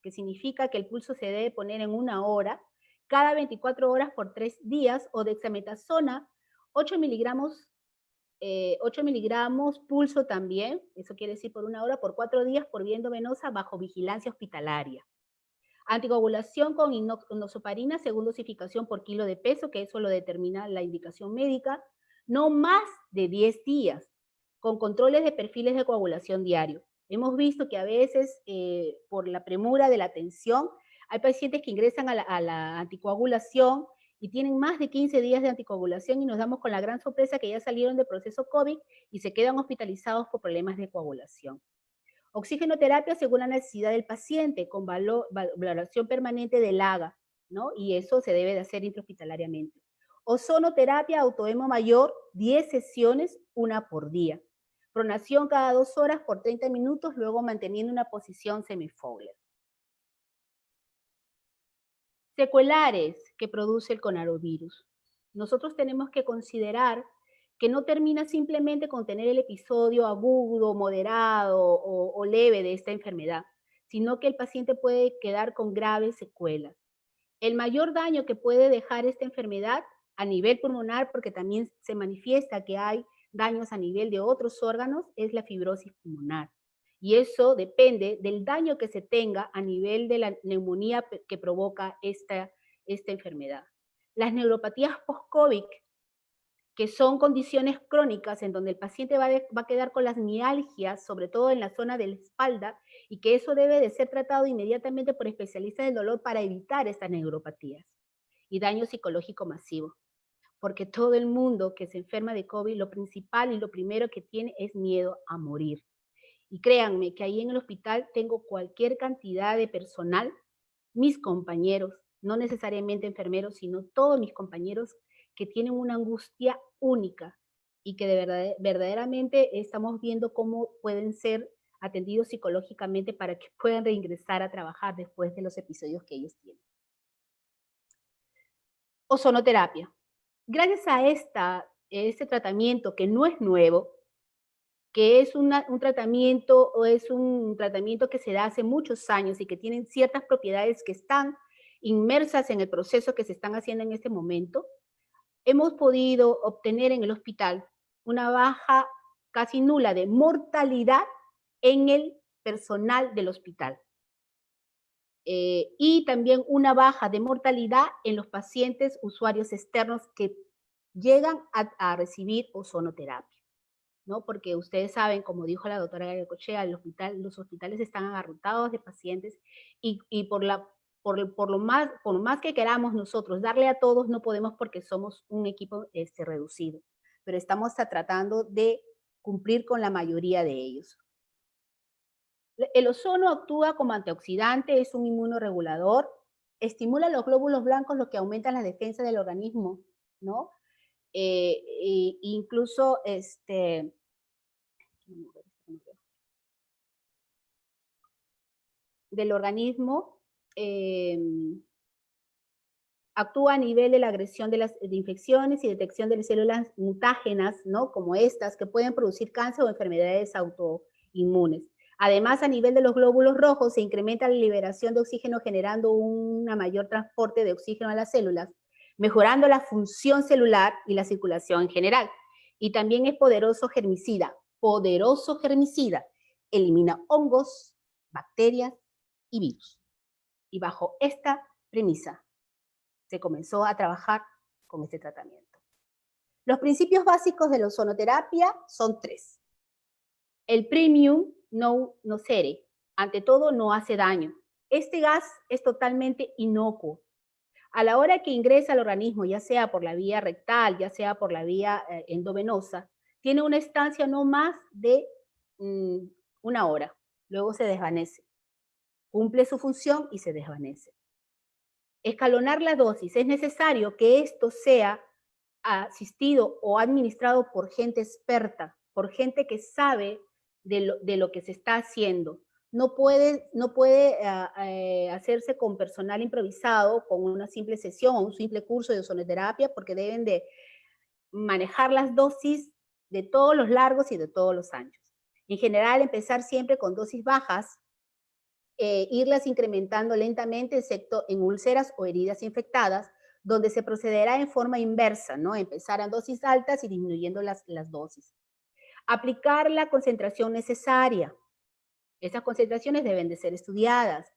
que significa que el pulso se debe poner en 1 hora, cada 24 horas por 3 días, o dexametasona, 8 miligramos pulso también, eso quiere decir por 1 hora, por 4 días por vía endovenosa bajo vigilancia hospitalaria. Anticoagulación con inoxaparina según dosificación por kilo de peso, que eso lo determina la indicación médica, no más de 10 días, con controles de perfiles de coagulación diario. Hemos visto que a veces, por la premura de la atención, hay pacientes que ingresan a la anticoagulación y tienen más de 15 días de anticoagulación y nos damos con la gran sorpresa que ya salieron del proceso COVID y se quedan hospitalizados por problemas de coagulación. Oxigenoterapia según la necesidad del paciente, con valoración permanente del AGA, ¿no? Y eso se debe de hacer intrahospitalariamente. Ozonoterapia autohemo mayor, 10 sesiones, 1 por día. Pronación cada 2 horas por 30 minutos, luego manteniendo una posición semi-Fowler. Secuelares que produce el coronavirus. Nosotros tenemos que considerar que no termina simplemente con tener el episodio agudo, moderado o leve de esta enfermedad, sino que el paciente puede quedar con graves secuelas. El mayor daño que puede dejar esta enfermedad a nivel pulmonar, porque también se manifiesta que hay daños a nivel de otros órganos, es la fibrosis pulmonar. Y eso depende del daño que se tenga a nivel de la neumonía que provoca esta enfermedad. Las neuropatías post-COVID, que son condiciones crónicas en donde el paciente va a quedar con las mialgias, sobre todo en la zona de la espalda, y que eso debe de ser tratado inmediatamente por especialistas del dolor para evitar estas neuropatías. Y daño psicológico masivo, porque todo el mundo que se enferma de COVID, lo principal y lo primero que tiene es miedo a morir. Y créanme que ahí en el hospital tengo cualquier cantidad de personal, mis compañeros, no necesariamente enfermeros, sino todos mis compañeros que tienen una angustia única, y que verdaderamente estamos viendo cómo pueden ser atendidos psicológicamente para que puedan reingresar a trabajar después de los episodios que ellos tienen. Ozonoterapia. Gracias a este tratamiento que no es nuevo, que es un tratamiento que se da hace muchos años y que tienen ciertas propiedades que están inmersas en el proceso que se están haciendo en este momento, hemos podido obtener en el hospital una baja casi nula de mortalidad en el personal del hospital. Y también una baja de mortalidad en los pacientes usuarios externos que llegan a recibir ozonoterapia, ¿no? Porque ustedes saben, como dijo la doctora Gaycochea, los hospitales están abarrotados de pacientes y por más que queramos nosotros darle a todos, no podemos porque somos un equipo reducido, pero estamos tratando de cumplir con la mayoría de ellos. El ozono actúa como antioxidante, es un inmunoregulador, estimula los glóbulos blancos, lo que aumenta la defensa del organismo, ¿no? Incluso del organismo, actúa a nivel de la agresión de infecciones y detección de células mutágenas, ¿no? Como estas, que pueden producir cáncer o enfermedades autoinmunes. Además, a nivel de los glóbulos rojos, se incrementa la liberación de oxígeno, generando un mayor transporte de oxígeno a las células, mejorando la función celular y la circulación en general. Y también es poderoso germicida, elimina hongos, bacterias y virus. Y bajo esta premisa se comenzó a trabajar con este tratamiento. Los principios básicos de la ozonoterapia son 3. El premium no nocere, ante todo no hace daño. Este gas es totalmente inocuo. A la hora que ingresa al organismo, ya sea por la vía rectal, ya sea por la vía endovenosa, tiene una estancia no más de 1 hora. Luego se desvanece. Cumple su función y se desvanece. Escalonar la dosis. Es necesario que esto sea asistido o administrado por gente experta, por gente que sabe de lo que se está haciendo. No puede hacerse con personal improvisado, con una simple sesión o un simple curso de ozonoterapia, porque deben de manejar las dosis de todos los largos y de todos los anchos. En general, empezar siempre con dosis bajas, irlas incrementando lentamente, excepto en úlceras o heridas infectadas, donde se procederá en forma inversa, ¿no? Empezar a dosis altas y disminuyendo las dosis. Aplicar la concentración necesaria. Esas concentraciones deben de ser estudiadas.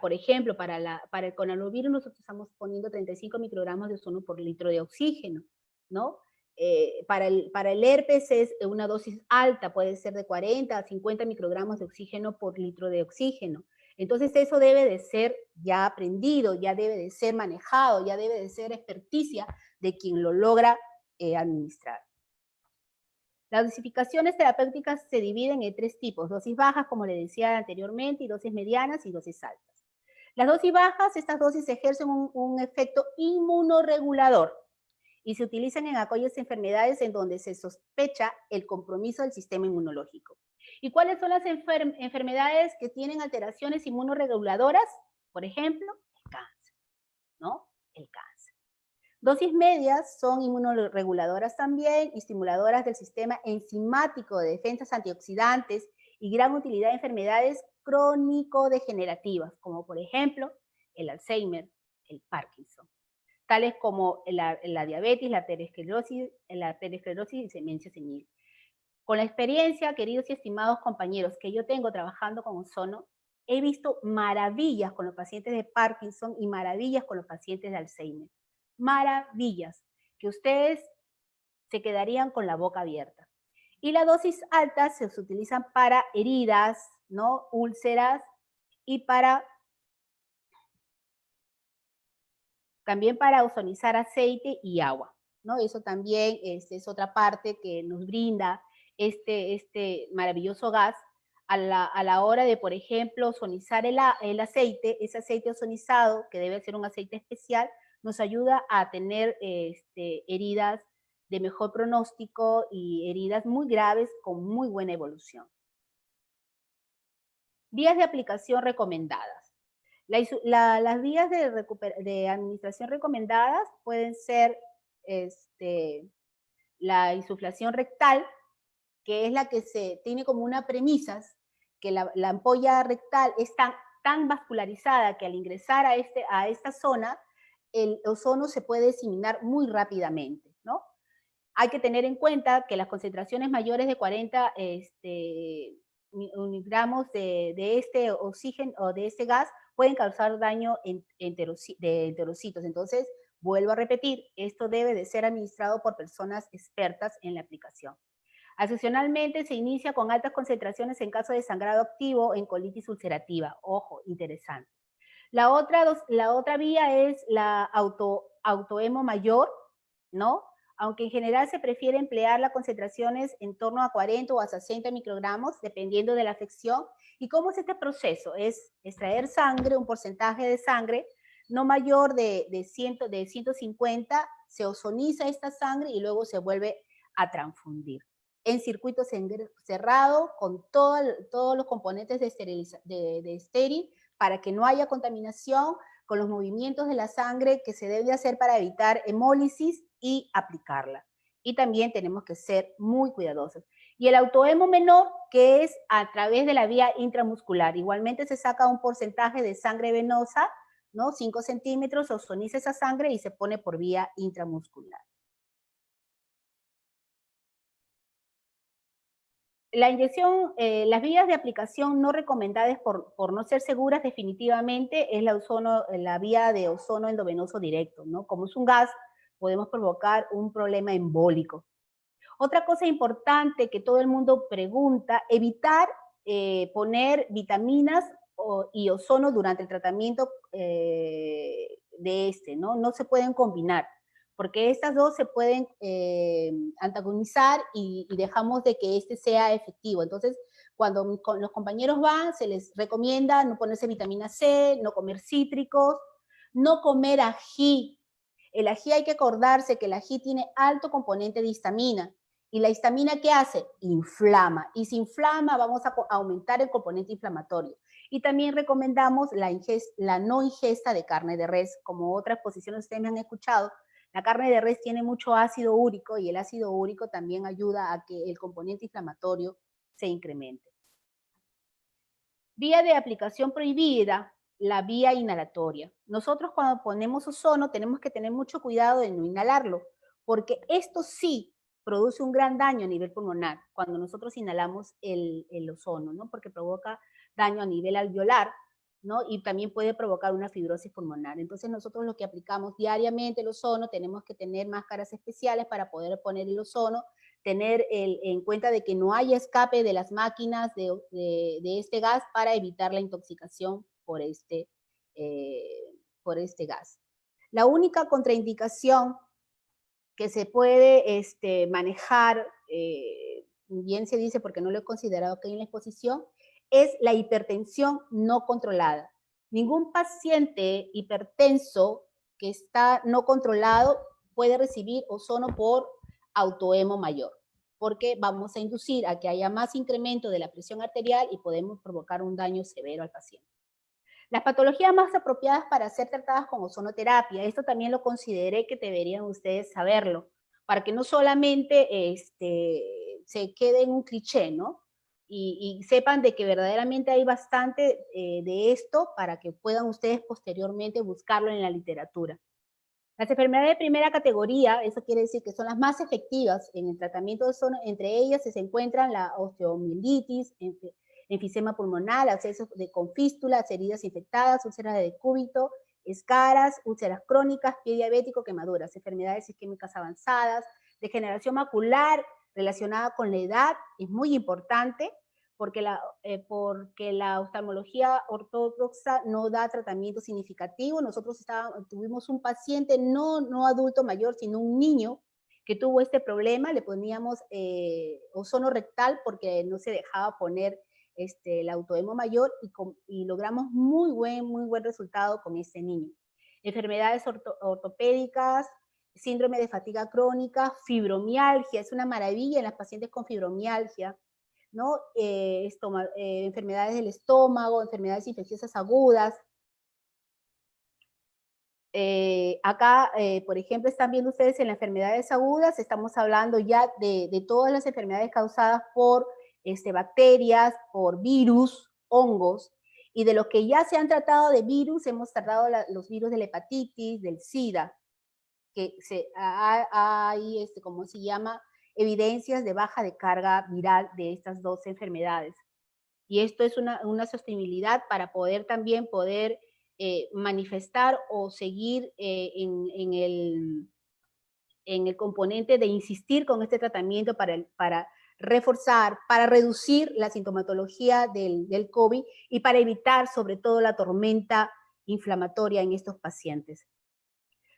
Por ejemplo, para el coronavirus nosotros estamos poniendo 35 microgramos de ozono por litro de oxígeno, ¿no? Para el herpes es una dosis alta, puede ser de 40 a 50 microgramos de oxígeno por litro de oxígeno. Entonces eso debe de ser ya aprendido, ya debe de ser manejado, ya debe de ser experticia de quien lo logra administrar. Las dosificaciones terapéuticas se dividen en 3 tipos, dosis bajas, como le decía anteriormente, y dosis medianas y dosis altas. Las dosis bajas, estas dosis ejercen un efecto inmunoregulador y se utilizan en aquellas enfermedades en donde se sospecha el compromiso del sistema inmunológico. ¿Y cuáles son las enfermedades que tienen alteraciones inmunoreguladoras? Por ejemplo, el cáncer, ¿no? El cáncer. Dosis medias son inmunoreguladoras también, estimuladoras del sistema enzimático de defensas antioxidantes y gran utilidad en enfermedades crónico-degenerativas, como por ejemplo el Alzheimer, el Parkinson, tales como la diabetes, la arteriosclerosis y demencia senil. Con la experiencia, queridos y estimados compañeros, que yo tengo trabajando con ozono, he visto maravillas con los pacientes de Parkinson y maravillas con los pacientes de Alzheimer. Maravillas, que ustedes se quedarían con la boca abierta. Y las dosis altas se utilizan para heridas, ¿no? Úlceras y también para ozonizar aceite y agua, ¿no? Eso también es otra parte que nos brinda este maravilloso gas a la hora de, por ejemplo, ozonizar el aceite. Ese aceite ozonizado, que debe ser un aceite especial, nos ayuda a tener heridas de mejor pronóstico y heridas muy graves con muy buena evolución. Vías de aplicación recomendadas. Las vías de administración recomendadas pueden ser la insuflación rectal, que es la que se tiene como una premisa, que la ampolla rectal es tan vascularizada que al ingresar a esta zona, el ozono se puede diseminar muy rápidamente, ¿no? Hay que tener en cuenta que las concentraciones mayores de 40 miligramos de este oxígeno o de este gas pueden causar daño de enterocitos. Entonces, vuelvo a repetir, esto debe de ser administrado por personas expertas en la aplicación. Adicionalmente, se inicia con altas concentraciones en caso de sangrado activo en colitis ulcerativa. Ojo, interesante. La otra vía es la autohemo mayor, ¿no? Aunque en general se prefiere emplear las concentraciones en torno a 40 o a 60 microgramos, dependiendo de la afección. ¿Y cómo es este proceso? Es extraer sangre, un porcentaje de sangre no mayor de 150, se ozoniza esta sangre y luego se vuelve a transfundir en circuito cerrado con todos los componentes de estéril para que no haya contaminación, con los movimientos de la sangre que se debe hacer para evitar hemólisis y aplicarla. Y también tenemos que ser muy cuidadosos. Y el autohemo menor, que es a través de la vía intramuscular. Igualmente se saca un porcentaje de sangre venosa, ¿no? 5 centímetros, ozoniza esa sangre y se pone por vía intramuscular. La inyección, las vías de aplicación no recomendadas por no ser seguras definitivamente es la vía de ozono endovenoso directo, ¿no? Como es un gas, podemos provocar un problema embólico. Otra cosa importante que todo el mundo pregunta, evitar poner vitaminas y ozono durante el tratamiento ¿no? No se pueden combinar, porque estas dos se pueden antagonizar y dejamos de que sea efectivo. Entonces, cuando los compañeros van, se les recomienda no ponerse vitamina C, no comer cítricos, no comer ají. El ají hay que acordarse que el ají tiene alto componente de histamina. ¿Y la histamina qué hace? Inflama. Y si inflama, vamos a aumentar el componente inflamatorio. Y también recomendamos la no ingesta de carne de res, como otras posiciones ustedes me han escuchado. La carne de res tiene mucho ácido úrico y el ácido úrico también ayuda a que el componente inflamatorio se incremente. Vía de aplicación prohibida, la vía inhalatoria. Nosotros cuando ponemos ozono tenemos que tener mucho cuidado de no inhalarlo, porque esto sí produce un gran daño a nivel pulmonar cuando nosotros inhalamos el ozono, ¿no? Porque provoca daño a nivel alveolar, ¿no? Y también puede provocar una fibrosis pulmonar. Entonces nosotros lo que aplicamos diariamente el ozono, tenemos que tener máscaras especiales para poder poner el ozono, tener en cuenta de que no haya escape de las máquinas de este gas para evitar la intoxicación por este gas. La única contraindicación que se puede manejar, bien se dice porque no lo he considerado aquí en la exposición, es la hipertensión no controlada. Ningún paciente hipertenso que está no controlado puede recibir ozono por autohemo mayor, porque vamos a inducir a que haya más incremento de la presión arterial y podemos provocar un daño severo al paciente. Las patologías más apropiadas para ser tratadas con ozonoterapia, esto también lo consideré que deberían ustedes saberlo, para que no solamente se quede en un cliché, ¿no? Y sepan de que verdaderamente hay bastante de esto para que puedan ustedes posteriormente buscarlo en la literatura. Las enfermedades de primera categoría, eso quiere decir que son las más efectivas en el tratamiento de ozono, entre ellas se encuentran la osteomielitis, enfisema pulmonar, acceso con fístulas, heridas infectadas, úlceras de decúbito, escaras, úlceras crónicas, pie diabético, quemaduras, enfermedades isquémicas avanzadas, degeneración macular relacionada con la edad, es muy importante, porque la oftalmología ortodoxa no da tratamiento significativo. Nosotros tuvimos un paciente, no adulto mayor, sino un niño que tuvo este problema, le poníamos ozono rectal porque no se dejaba poner el autohemo mayor y logramos muy buen resultado con este niño. Enfermedades ortopédicas, síndrome de fatiga crónica, fibromialgia, es una maravilla en las pacientes con fibromialgia, ¿no? Enfermedades del estómago, enfermedades infecciosas agudas. Acá, por ejemplo, están viendo ustedes en las enfermedades agudas, estamos hablando ya de todas las enfermedades causadas por bacterias, por virus, hongos, y de lo que ya se han tratado de virus, hemos tratado los virus de la hepatitis, del SIDA, que hay, ¿cómo se llama? Evidencias de baja de carga viral de estas dos enfermedades. Y esto es una sostenibilidad para poder también manifestar o seguir en el componente de insistir con este tratamiento para reforzar, para reducir la sintomatología del COVID y para evitar sobre todo la tormenta inflamatoria en estos pacientes.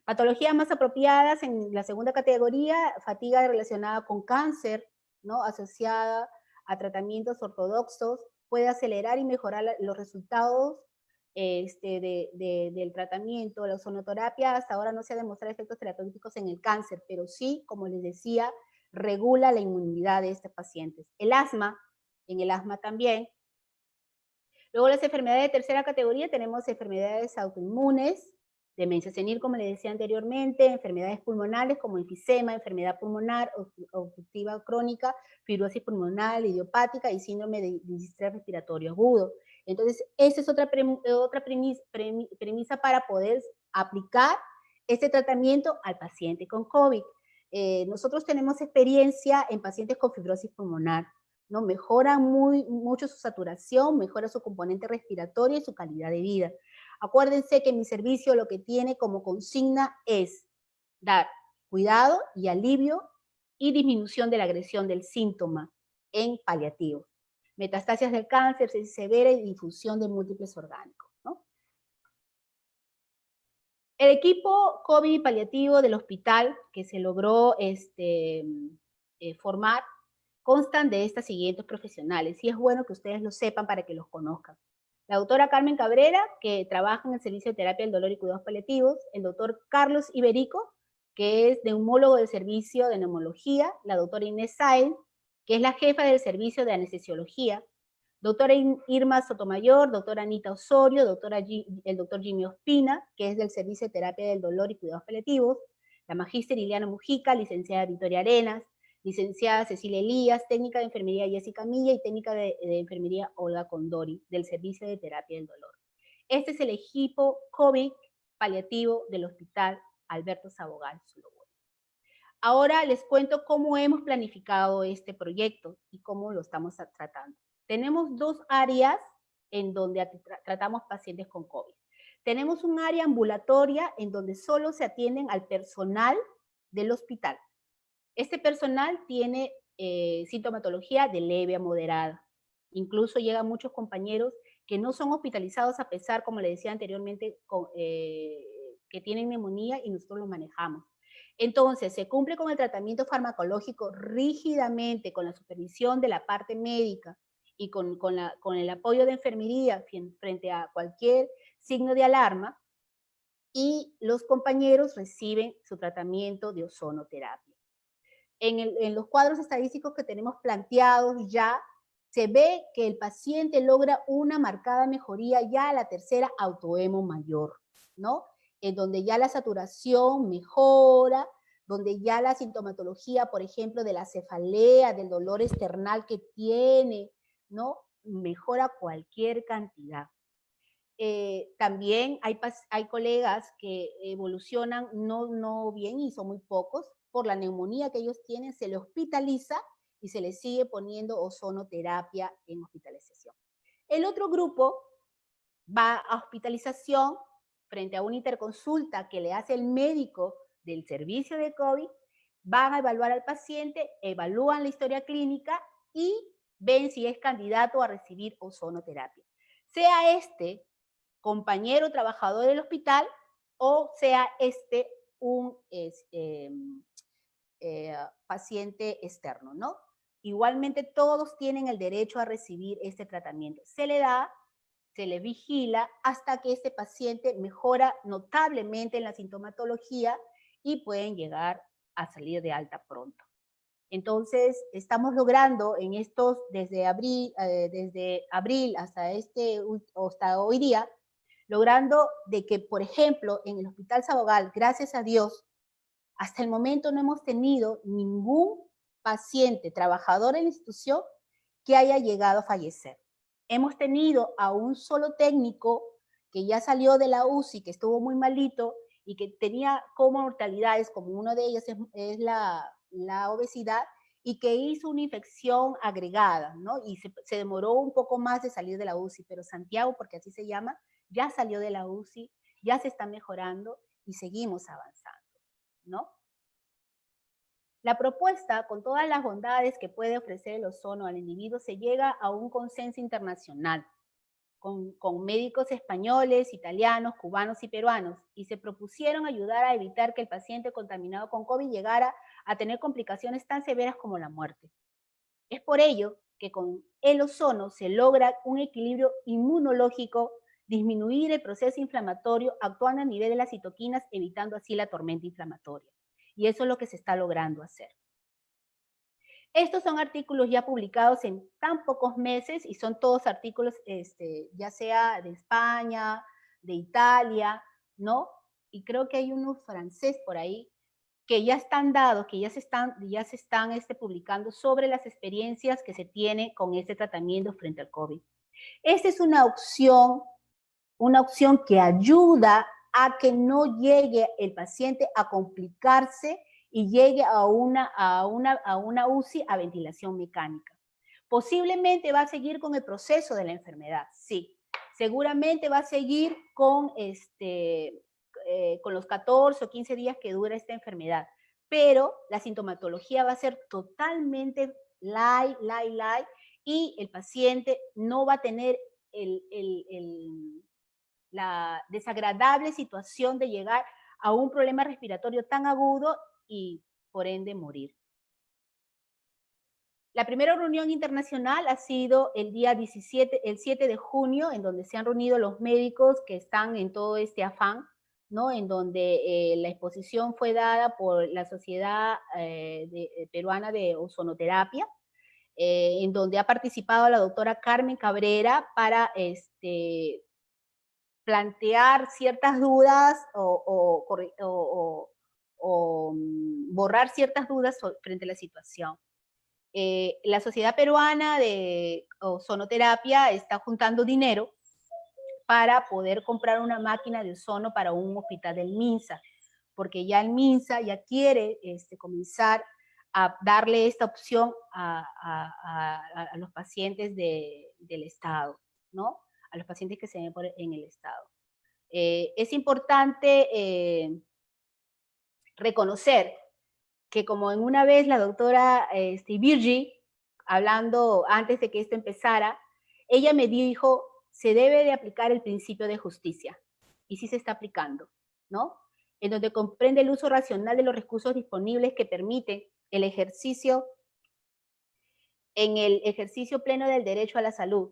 Patologías más apropiadas en la segunda categoría, fatiga relacionada con cáncer, ¿no? Asociada a tratamientos ortodoxos, puede acelerar y mejorar los resultados del tratamiento. La ozonoterapia hasta ahora no se ha demostrado efectos terapéuticos en el cáncer, pero sí, como les decía, regula la inmunidad de estos pacientes. El asma, en el asma también. Luego las enfermedades de tercera categoría, tenemos enfermedades autoinmunes, demencia senil, como les decía anteriormente, enfermedades pulmonares como enfisema, enfermedad pulmonar obstructiva crónica, fibrosis pulmonar, idiopática y síndrome de distrés respiratorio agudo. Entonces, esa es otra premisa para poder aplicar este tratamiento al paciente con COVID. Nosotros tenemos experiencia en pacientes con fibrosis pulmonar, ¿no? Mejora mucho su saturación, mejora su componente respiratorio y su calidad de vida. Acuérdense que mi servicio lo que tiene como consigna es dar cuidado y alivio y disminución de la agresión del síntoma en paliativos. Metastasias del cáncer severa y difusión de múltiples orgánicos, ¿no? El equipo COVID paliativo del hospital que se logró formar constan de estas siguientes profesionales, y es bueno que ustedes lo sepan para que los conozcan. La doctora Carmen Cabrera, que trabaja en el Servicio de Terapia del Dolor y Cuidados Paliativos, el doctor Carlos Iberico, que es neumólogo del Servicio de Neumología, la doctora Inés Sáenz, que es la jefa del Servicio de Anestesiología, doctora Irma Sotomayor, doctora Anita Osorio, el doctor Jimmy Ospina, que es del Servicio de Terapia del Dolor y Cuidados Paliativos, la magíster Ileana Mujica, licenciada Victoria Arenas, licenciada Cecilia Elías, técnica de enfermería Jessica Milla y técnica de enfermería Olga Condori, del Servicio de Terapia del Dolor. Este es el equipo COVID paliativo del Hospital Alberto Sabogal Zuloaga. Ahora les cuento cómo hemos planificado este proyecto y cómo lo estamos tratando. Tenemos dos áreas en donde tratamos pacientes con COVID. Tenemos un área ambulatoria en donde solo se atienden al personal del hospital. Este personal tiene sintomatología de leve a moderada. Incluso llegan muchos compañeros que no son hospitalizados a pesar, como le decía anteriormente, que tienen neumonía y nosotros los manejamos. Entonces, se cumple con el tratamiento farmacológico rígidamente, con la supervisión de la parte médica y con el apoyo de enfermería frente a cualquier signo de alarma, y los compañeros reciben su tratamiento de ozonoterapia. En los cuadros estadísticos que tenemos planteados ya, se ve que el paciente logra una marcada mejoría ya a la tercera autohemo mayor, ¿no? En donde ya la saturación mejora, donde ya la sintomatología, por ejemplo, de la cefalea, del dolor esternal que tiene, ¿no? Mejora cualquier cantidad. También hay colegas que evolucionan no bien, y son muy pocos, por la neumonía que ellos tienen, se les hospitaliza y se les sigue poniendo ozonoterapia en hospitalización. El otro grupo va a hospitalización frente a una interconsulta que le hace el médico del servicio de COVID, van a evaluar al paciente, evalúan la historia clínica y ven si es candidato a recibir ozonoterapia. Sea este compañero trabajador del hospital o sea un paciente externo, ¿no? Igualmente todos tienen el derecho a recibir este tratamiento. Se le da, se le vigila hasta que este paciente mejora notablemente en la sintomatología y pueden llegar a salir de alta pronto. Entonces, estamos logrando en estos, desde abril hasta hoy día, logrando de que, por ejemplo, en el Hospital Sabogal, gracias a Dios, hasta el momento no hemos tenido ningún paciente, trabajador en la institución, que haya llegado a fallecer. Hemos tenido a un solo técnico que ya salió de la UCI, que estuvo muy malito y que tenía comortalidades, como uno de ellos es la obesidad, y que hizo una infección agregada, ¿no? Y se demoró un poco más de salir de la UCI, pero Santiago, porque así se llama, ya salió de la UCI, ya se está mejorando y seguimos avanzando, ¿no? La propuesta, con todas las bondades que puede ofrecer el ozono al individuo, se llega a un consenso internacional con médicos españoles, italianos, cubanos y peruanos, y se propusieron ayudar a evitar que el paciente contaminado con COVID llegara a tener complicaciones tan severas como la muerte. Es por ello que con el ozono se logra un equilibrio inmunológico, disminuir el proceso inflamatorio, actuando a nivel de las citoquinas, evitando así la tormenta inflamatoria. Y eso es lo que se está logrando hacer. Estos son artículos ya publicados en tan pocos meses y son todos artículos, ya sea de España, de Italia, ¿no? Y creo que hay uno francés por ahí que ya están dados, que ya se están publicando sobre las experiencias que se tiene con este tratamiento frente al COVID. Esta es una opción que ayuda a que no llegue el paciente a complicarse y llegue a una UCI a ventilación mecánica. Posiblemente va a seguir con el proceso de la enfermedad, sí. Seguramente va a seguir con los 14 o 15 días que dura esta enfermedad, pero la sintomatología va a ser totalmente light, y el paciente no va a tener la desagradable situación de llegar a un problema respiratorio tan agudo y por ende morir. La primera reunión internacional ha sido el 7 de junio, en donde se han reunido los médicos que están en todo este afán, ¿no? En donde la exposición fue dada por la Sociedad Peruana de Ozonoterapia, en donde ha participado la doctora Carmen Cabrera para plantear ciertas dudas o borrar ciertas dudas frente a la situación. La Sociedad Peruana de Ozonoterapia está juntando dinero para poder comprar una máquina de ozono para un hospital del MINSA, porque ya el MINSA ya quiere comenzar a darle esta opción a los pacientes del Estado, ¿no? A los pacientes que se ven en el Estado. Es importante reconocer que como en una vez la doctora Virgi, hablando antes de que esto empezara, ella me dijo, se debe de aplicar el principio de justicia, y sí se está aplicando, ¿no? En donde comprende el uso racional de los recursos disponibles que permiten el ejercicio pleno del derecho a la salud,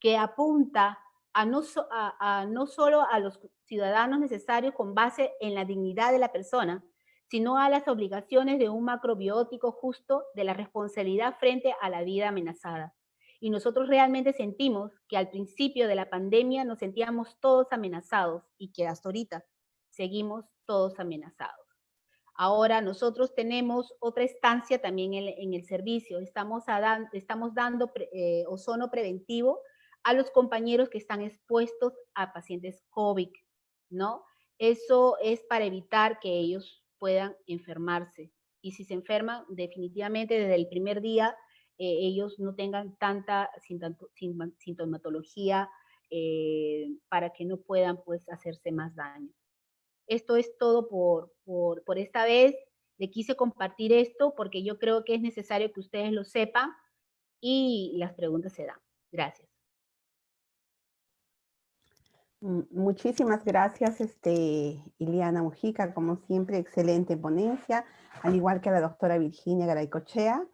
que apunta a no solo a los ciudadanos necesarios con base en la dignidad de la persona, sino a las obligaciones de un macrobiótico justo de la responsabilidad frente a la vida amenazada. Y nosotros realmente sentimos que al principio de la pandemia nos sentíamos todos amenazados y que hasta ahorita seguimos todos amenazados. Ahora nosotros tenemos otra estancia también en el servicio. Estamos dando ozono preventivo a los compañeros que están expuestos a pacientes COVID, ¿no? Eso es para evitar que ellos puedan enfermarse. Y si se enferman, definitivamente desde el primer día, ellos no tengan tanta sintomatología para que no puedan, pues, hacerse más daño. Esto es todo por esta vez. Le quise compartir esto porque yo creo que es necesario que ustedes lo sepan y las preguntas se dan. Gracias. Muchísimas gracias, Ileana Mujica, como siempre, excelente ponencia, al igual que a la doctora Virginia Garaycochea.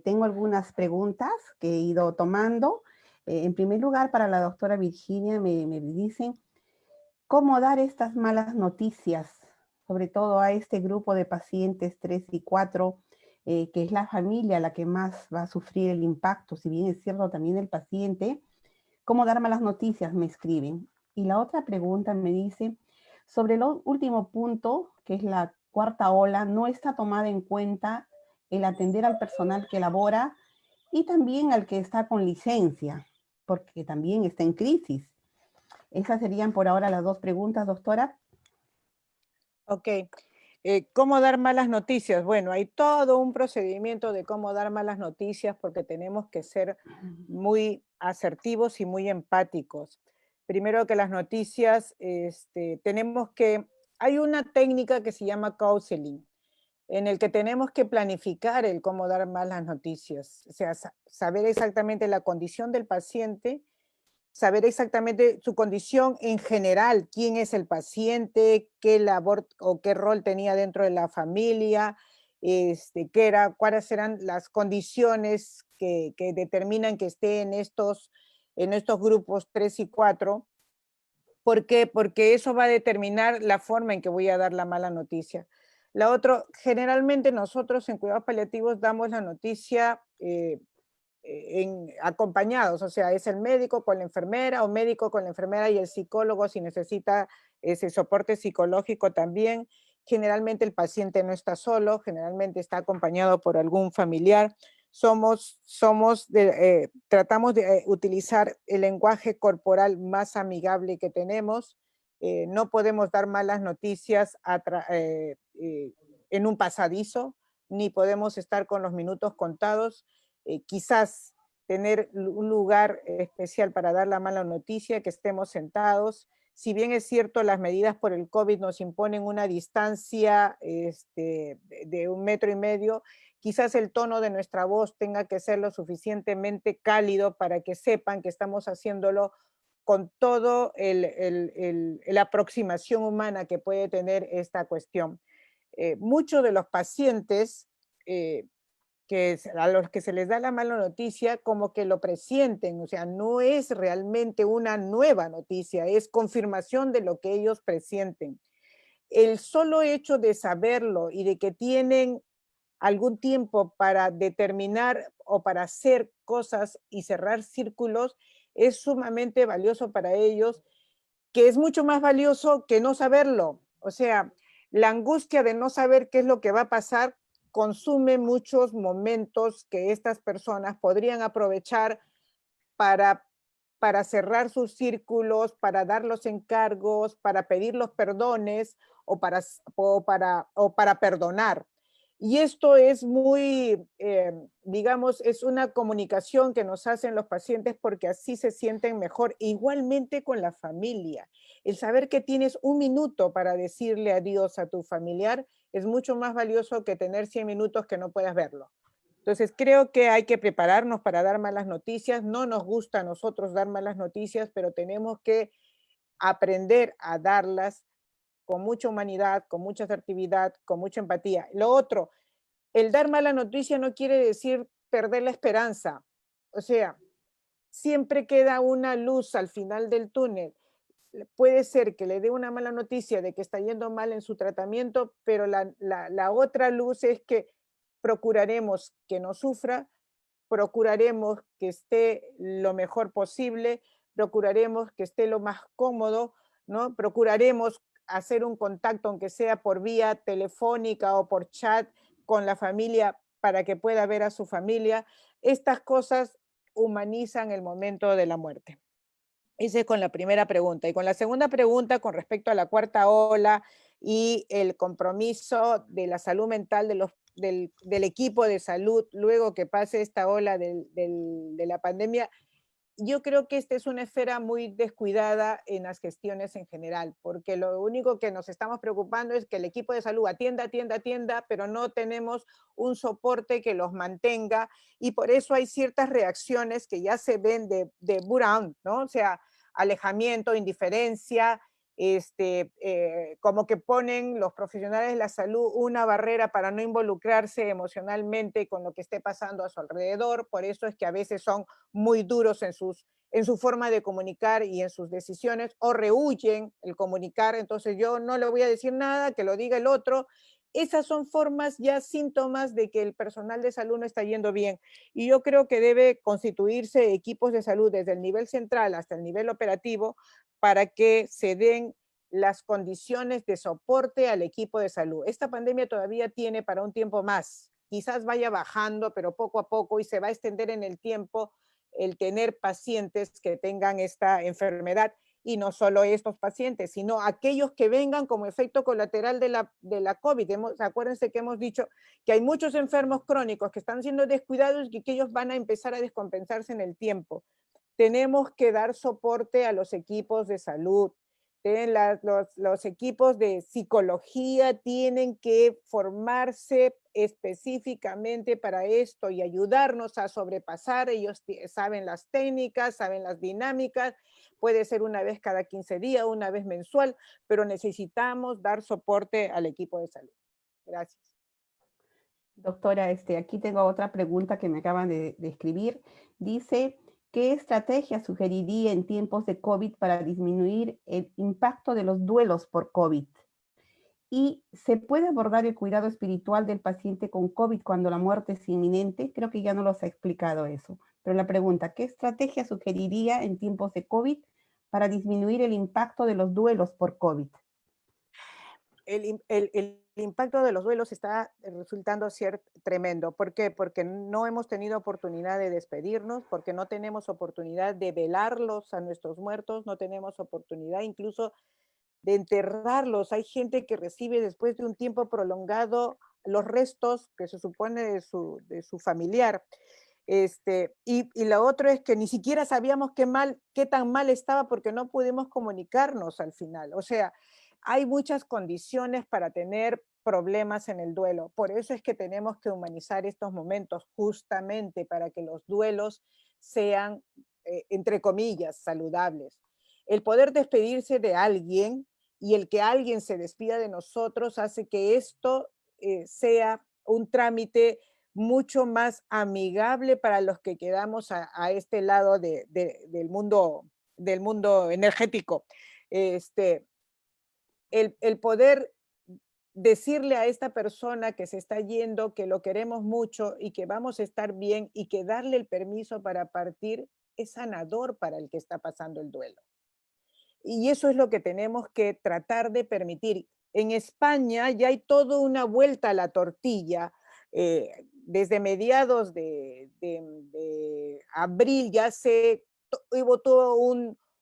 Tengo algunas preguntas que he ido tomando. En primer lugar, para la doctora Virginia, me dicen, ¿cómo dar estas malas noticias sobre todo a este grupo de pacientes 3 y 4, que es la familia la que más va a sufrir el impacto, si bien es cierto también el paciente. ¿Cómo dar malas noticias? Me escriben. Y la otra pregunta me dice, sobre el último punto, que es la cuarta ola, no está tomada en cuenta el atender al personal que labora y también al que está con licencia, porque también está en crisis. Esas serían por ahora las dos preguntas, doctora. Ok. ¿Cómo dar malas noticias? Bueno, hay todo un procedimiento de cómo dar malas noticias porque tenemos que ser muy asertivos y muy empáticos. Primero que las noticias, hay una técnica que se llama counseling, en el que tenemos que planificar el cómo dar malas noticias, o sea, saber exactamente la condición del paciente, saber exactamente su condición en general, quién es el paciente, qué labor o qué rol tenía dentro de la familia, cuáles eran las condiciones que determinan que esté en estos grupos 3 y 4. ¿Por qué? Porque eso va a determinar la forma en que voy a dar la mala noticia. La otra, generalmente nosotros en cuidados paliativos damos la noticia acompañados, o sea, es el médico con la enfermera o médico con la enfermera y el psicólogo si necesita ese soporte psicológico también. Generalmente el paciente no está solo, generalmente está acompañado por algún familiar. Tratamos de utilizar el lenguaje corporal más amigable que tenemos. No podemos dar malas noticias en un pasadizo, ni podemos estar con los minutos contados. Quizás tener un lugar especial para dar la mala noticia, que estemos sentados. Si bien es cierto, las medidas por el COVID nos imponen una distancia de 1,5 metros, quizás el tono de nuestra voz tenga que ser lo suficientemente cálido para que sepan que estamos haciéndolo con todo la aproximación humana que puede tener esta cuestión. Muchos de los pacientes a los que se les da la mala noticia, como que lo presienten, o sea, no es realmente una nueva noticia, es confirmación de lo que ellos presienten. El solo hecho de saberlo y de que tienen algún tiempo para determinar o para hacer cosas y cerrar círculos es sumamente valioso para ellos, que es mucho más valioso que no saberlo. O sea, la angustia de no saber qué es lo que va a pasar consume muchos momentos que estas personas podrían aprovechar para cerrar sus círculos, para dar los encargos, para pedir los perdones o para perdonar. Y esto es muy, digamos, es una comunicación que nos hacen los pacientes porque así se sienten mejor. Igualmente con la familia. El saber que tienes 1 minuto para decirle adiós a tu familiar es mucho más valioso que tener 100 minutos que no puedas verlo. Entonces creo que hay que prepararnos para dar malas noticias. No nos gusta a nosotros dar malas noticias, pero tenemos que aprender a darlas con mucha humanidad, con mucha asertividad, con mucha empatía. Lo otro, el dar mala noticia no quiere decir perder la esperanza. O sea, siempre queda una luz al final del túnel. Puede ser que le dé una mala noticia de que está yendo mal en su tratamiento, pero la otra luz es que procuraremos que no sufra, procuraremos que esté lo mejor posible, procuraremos que esté lo más cómodo, ¿no? Procuraremos hacer un contacto, aunque sea por vía telefónica o por chat, con la familia para que pueda ver a su familia. Estas cosas humanizan el momento de la muerte. Esa es con la primera pregunta. Y con la segunda pregunta, con respecto a la cuarta ola y el compromiso de la salud mental del equipo de salud luego que pase esta ola de la pandemia, yo creo que esta es una esfera muy descuidada en las gestiones en general, porque lo único que nos estamos preocupando es que el equipo de salud atienda, pero no tenemos un soporte que los mantenga, y por eso hay ciertas reacciones que ya se ven de burnout, ¿no? O sea, alejamiento, indiferencia, como que ponen los profesionales de la salud una barrera para no involucrarse emocionalmente con lo que esté pasando a su alrededor. Por eso es que a veces son muy duros en su forma de comunicar y en sus decisiones, o rehuyen el comunicar. Entonces yo no le voy a decir nada, que lo diga el otro. Esas son formas, ya síntomas de que el personal de salud no está yendo bien. Y yo creo que debe constituirse equipos de salud desde el nivel central hasta el nivel operativo para que se den las condiciones de soporte al equipo de salud. Esta pandemia todavía tiene para un tiempo más. Quizás vaya bajando, pero poco a poco, y se va a extender en el tiempo el tener pacientes que tengan esta enfermedad. Y no solo estos pacientes, sino aquellos que vengan como efecto colateral de la COVID. Acuérdense que hemos dicho que hay muchos enfermos crónicos que están siendo descuidados y que ellos van a empezar a descompensarse en el tiempo. Tenemos que dar soporte a los equipos de salud. Los equipos de psicología tienen que formarse específicamente para esto y ayudarnos a sobrepasar. Ellos saben las técnicas, saben las dinámicas. Puede ser una vez cada 15 días, una vez mensual, pero necesitamos dar soporte al equipo de salud. Gracias. Doctora, aquí tengo otra pregunta que me acaban de escribir. Dice, ¿qué estrategia sugeriría en tiempos de COVID para disminuir el impacto de los duelos por COVID? ¿Y se puede abordar el cuidado espiritual del paciente con COVID cuando la muerte es inminente? Creo que ya no los ha explicado eso. Pero la pregunta, ¿qué estrategia sugeriría en tiempos de COVID para disminuir el impacto de los duelos por COVID? El impacto de los duelos está resultando ser tremendo. ¿Por qué? Porque no hemos tenido oportunidad de despedirnos, porque no tenemos oportunidad de velarlos a nuestros muertos, no tenemos oportunidad incluso de enterrarlos. Hay gente que recibe después de un tiempo prolongado los restos que se supone de su familiar. Y lo otro es que ni siquiera sabíamos qué tan mal estaba porque no pudimos comunicarnos al final. O sea, hay muchas condiciones para tener problemas en el duelo. Por eso es que tenemos que humanizar estos momentos, justamente para que los duelos sean, entre comillas, saludables. El poder despedirse de alguien y el que alguien se despida de nosotros hace que esto sea un trámite mucho más amigable para los que quedamos a este lado del mundo energético. El poder decirle a esta persona que se está yendo que lo queremos mucho y que vamos a estar bien y que darle el permiso para partir es sanador para el que está pasando el duelo. Y eso es lo que tenemos que tratar de permitir. En España ya hay toda una vuelta a la tortilla. Desde mediados de abril ya hubo todo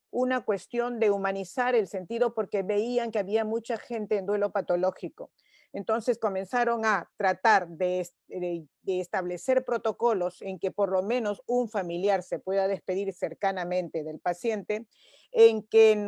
una cuestión de humanizar el sentido porque veían que había mucha gente en duelo patológico. Entonces comenzaron a tratar de establecer protocolos en que por lo menos un familiar se pueda despedir cercanamente del paciente, en que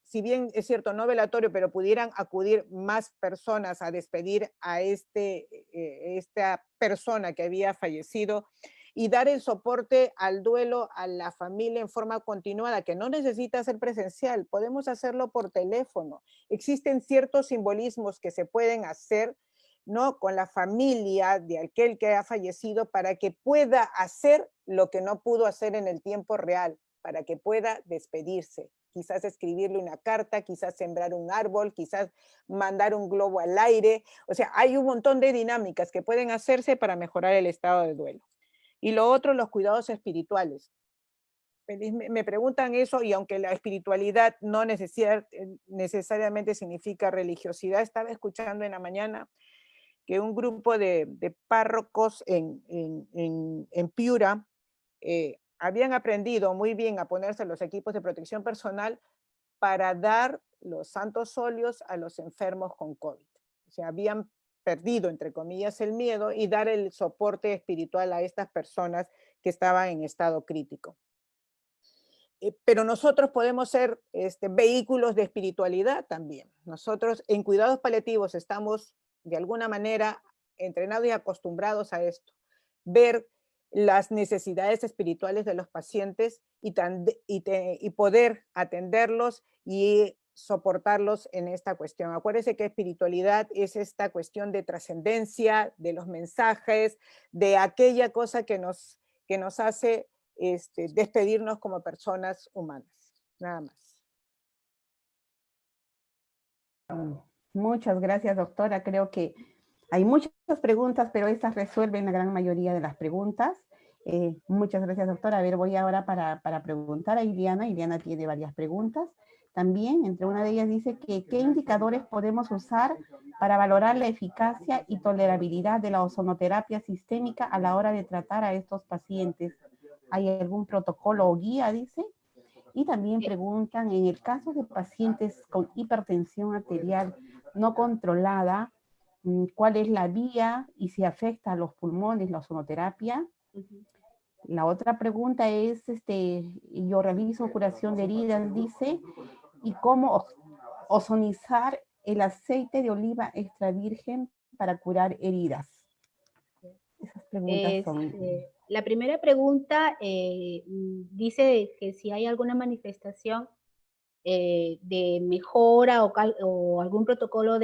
si bien es cierto, no velatorio, pero pudieran acudir más personas a despedir a esta persona que había fallecido y dar el soporte al duelo a la familia en forma continuada, que no necesita ser presencial, podemos hacerlo por teléfono. Existen ciertos simbolismos que se pueden hacer, ¿no?, con la familia de aquel que ha fallecido para que pueda hacer lo que no pudo hacer en el tiempo real, para que pueda despedirse. Quizás escribirle una carta, quizás sembrar un árbol, quizás mandar un globo al aire. O sea, hay un montón de dinámicas que pueden hacerse para mejorar el estado de duelo. Y lo otro, los cuidados espirituales. Me preguntan eso, y aunque la espiritualidad no necesariamente significa religiosidad, estaba escuchando en la mañana que un grupo de párrocos en Piura habían aprendido muy bien a ponerse los equipos de protección personal para dar los santos óleos a los enfermos con COVID. O sea, habían perdido, entre comillas, el miedo y dar el soporte espiritual a estas personas que estaban en estado crítico. Pero nosotros podemos ser vehículos de espiritualidad también. Nosotros en cuidados paliativos estamos de alguna manera entrenados y acostumbrados a esto. Ver las necesidades espirituales de los pacientes y poder atenderlos y soportarlos en esta cuestión. Acuérdense que espiritualidad es esta cuestión de trascendencia, de los mensajes, de aquella cosa que nos hace despedirnos como personas humanas. Nada más. Muchas gracias, doctora. Creo que hay muchas preguntas, pero estas resuelven la gran mayoría de las preguntas. Muchas gracias, doctora. A ver, voy ahora para preguntar a Iliana. Iliana tiene varias preguntas. También, entre una de ellas dice que ¿qué indicadores podemos usar para valorar la eficacia y tolerabilidad de la ozonoterapia sistémica a la hora de tratar a estos pacientes? ¿Hay algún protocolo o guía, dice? Y también preguntan, en el caso de pacientes con hipertensión arterial no controlada, ¿cuál es la vía y si afecta a los pulmones la ozonoterapia? La otra pregunta es, yo realizo curación de heridas, dice, y cómo ozonizar el aceite de oliva extra virgen para curar heridas. Esas preguntas son... La primera pregunta dice que si hay alguna manifestación de mejora o algún protocolo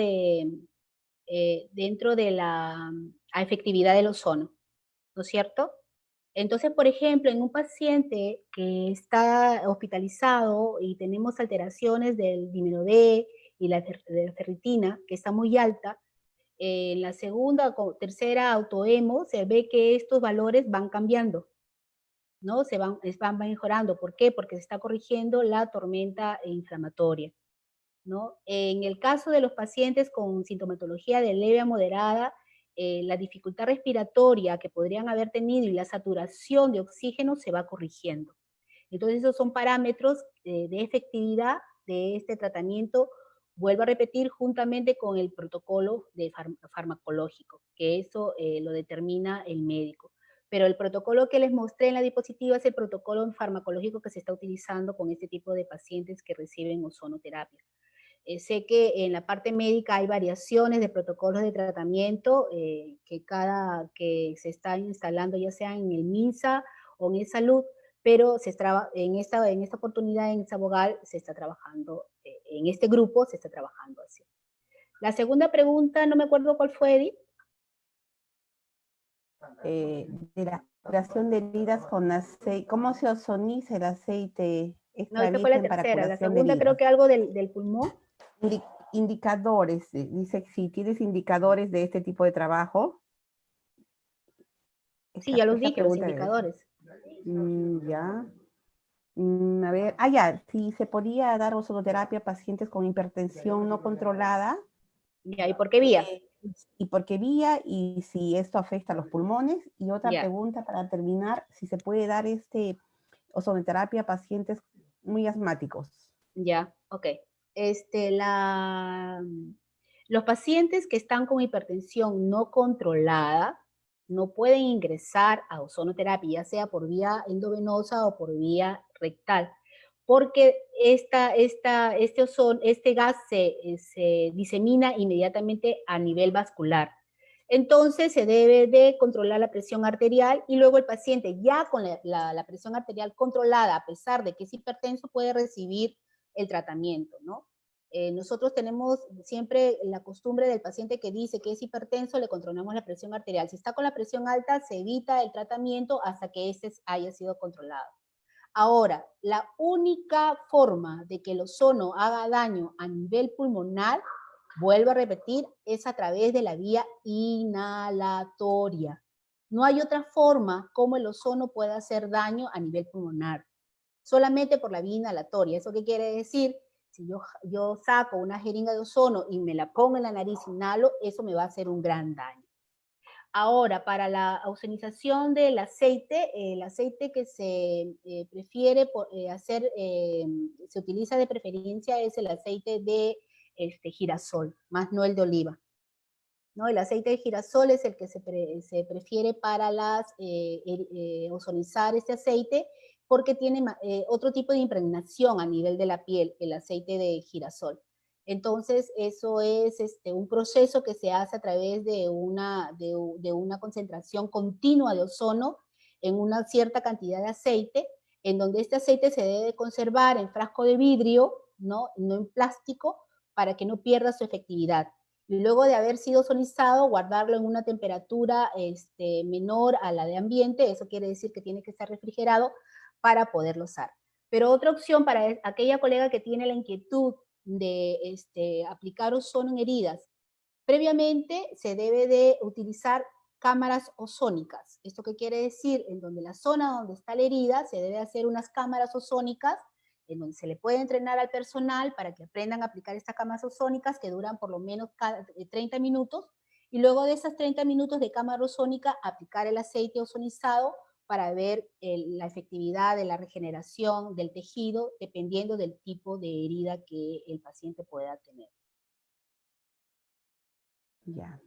dentro de la efectividad del ozono, ¿no es cierto? Entonces, por ejemplo, en un paciente que está hospitalizado y tenemos alteraciones del vitamina D y de la ferritina, que está muy alta, en la segunda o tercera autohemo se ve que estos valores van cambiando, ¿no? Van mejorando. ¿Por qué? Porque se está corrigiendo la tormenta inflamatoria, ¿no? En el caso de los pacientes con sintomatología de leve a moderada, la dificultad respiratoria que podrían haber tenido y la saturación de oxígeno se va corrigiendo. Entonces, esos son parámetros de efectividad de este tratamiento. Vuelvo a repetir, juntamente con el protocolo farmacológico, que eso lo determina el médico. Pero el protocolo que les mostré en la diapositiva es el protocolo farmacológico que se está utilizando con este tipo de pacientes que reciben ozonoterapia. Sé que en la parte médica hay variaciones de protocolos de tratamiento que se está instalando ya sea en el MINSA o en el Salud, pero en esta oportunidad en Sabogal se está trabajando, en este grupo se está trabajando así. La segunda pregunta, no me acuerdo cuál fue, Edith. De la curación de heridas con aceite, ¿cómo se ozoniza el aceite No, extra esa fue la virgen para tercera. La curación de segunda heridas? creo que algo del pulmón. Indicadores, dice si tienes indicadores de este tipo de trabajo. Sí, ya los dije, los pregunta indicadores. Ya. A ver, ya, si se podía dar ozonoterapia a pacientes con hipertensión no controlada. Ya, ¿y por qué vía? ¿Y por qué vía? Y si esto afecta a los pulmones. Y otra pregunta para terminar, si se puede dar ozonoterapia a pacientes muy asmáticos. Ya, ok. Los pacientes que están con hipertensión no controlada no pueden ingresar a ozonoterapia, ya sea por vía endovenosa o por vía rectal, porque este gas se disemina inmediatamente a nivel vascular. Entonces se debe de controlar la presión arterial y luego el paciente ya con la presión arterial controlada, a pesar de que es hipertenso, puede recibir el tratamiento, ¿no? Nosotros tenemos siempre la costumbre del paciente que dice que es hipertenso, le controlamos la presión arterial. Si está con la presión alta, se evita el tratamiento hasta que este haya sido controlado. Ahora, la única forma de que el ozono haga daño a nivel pulmonar, vuelvo a repetir, es a través de la vía inhalatoria. No hay otra forma como el ozono puede hacer daño a nivel pulmonar, solamente por la vía inhalatoria. ¿Eso qué quiere decir? Si yo saco una jeringa de ozono y me la pongo en la nariz y inhalo, eso me va a hacer un gran daño. Ahora, para la ozonización del aceite, el aceite que se prefiere se utiliza de preferencia es el aceite de girasol, más no el de oliva, ¿no? El aceite de girasol es el que se prefiere para ozonizar este aceite, porque tiene otro tipo de impregnación a nivel de la piel, el aceite de girasol. Entonces, eso es un proceso que se hace a través de una concentración continua de ozono en una cierta cantidad de aceite, en donde este aceite se debe conservar en frasco de vidrio, ¿no? No en plástico, para que no pierda su efectividad. Y luego de haber sido ozonizado, guardarlo en una temperatura menor a la de ambiente, eso quiere decir que tiene que estar refrigerado para poderlo usar. Pero otra opción para aquella colega que tiene la inquietud de aplicar ozono en heridas, previamente se debe de utilizar cámaras ozónicas. ¿Esto qué quiere decir? En donde la zona donde está la herida se debe hacer unas cámaras ozónicas en donde se le puede entrenar al personal para que aprendan a aplicar estas cámaras ozónicas que duran por lo menos 30 minutos, y luego de esas 30 minutos de cámara ozónica aplicar el aceite ozonizado para ver la efectividad de la regeneración del tejido dependiendo del tipo de herida que el paciente pueda tener. Ya.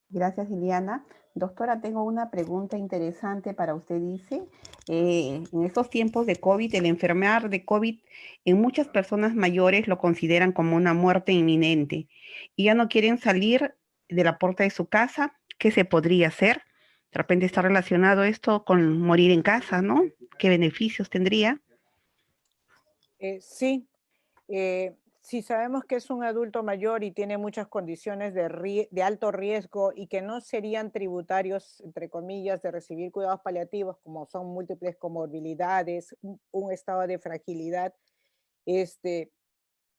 Gracias, Liliana. Doctora, tengo una pregunta interesante para usted. Dice, en estos tiempos de COVID, el enfermar de COVID en muchas personas mayores lo consideran como una muerte inminente y ya no quieren salir de la puerta de su casa. ¿Qué se podría hacer? De repente está relacionado esto con morir en casa, ¿no? ¿Qué beneficios tendría? Sí, si sabemos que es un adulto mayor y tiene muchas condiciones de alto riesgo y que no serían tributarios, entre comillas, de recibir cuidados paliativos, como son múltiples comorbilidades, un estado de fragilidad,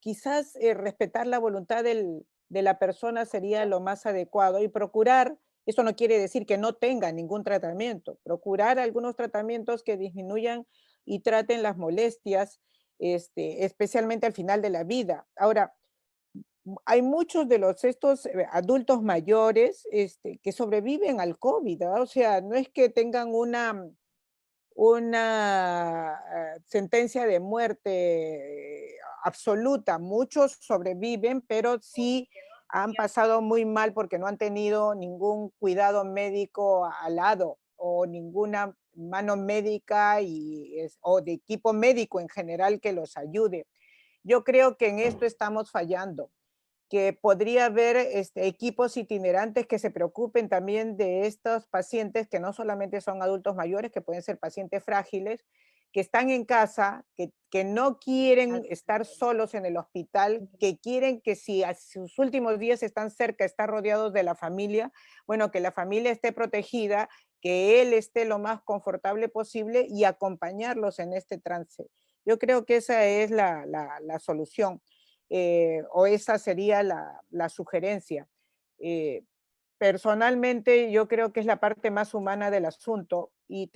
quizás respetar la voluntad de la persona sería lo más adecuado y procurar, eso no quiere decir que no tenga ningún tratamiento, procurar algunos tratamientos que disminuyan y traten las molestias, especialmente al final de la vida. Ahora, hay muchos de estos adultos mayores que sobreviven al COVID, ¿verdad? O sea, no es que tengan una sentencia de muerte absoluta. Muchos sobreviven, pero sí han pasado muy mal porque no han tenido ningún cuidado médico al lado o ninguna mano médica o de equipo médico en general que los ayude. Yo creo que en esto estamos fallando, que podría haber equipos itinerantes que se preocupen también de estos pacientes que no solamente son adultos mayores, que pueden ser pacientes frágiles, que están en casa, que no quieren estar solos en el hospital, que quieren que si a sus últimos días están cerca, están rodeados de la familia, bueno, que la familia esté protegida, que él esté lo más confortable posible y acompañarlos en este trance. Yo creo que esa es la solución. O esa sería la sugerencia. Personalmente yo creo que es la parte más humana del asunto y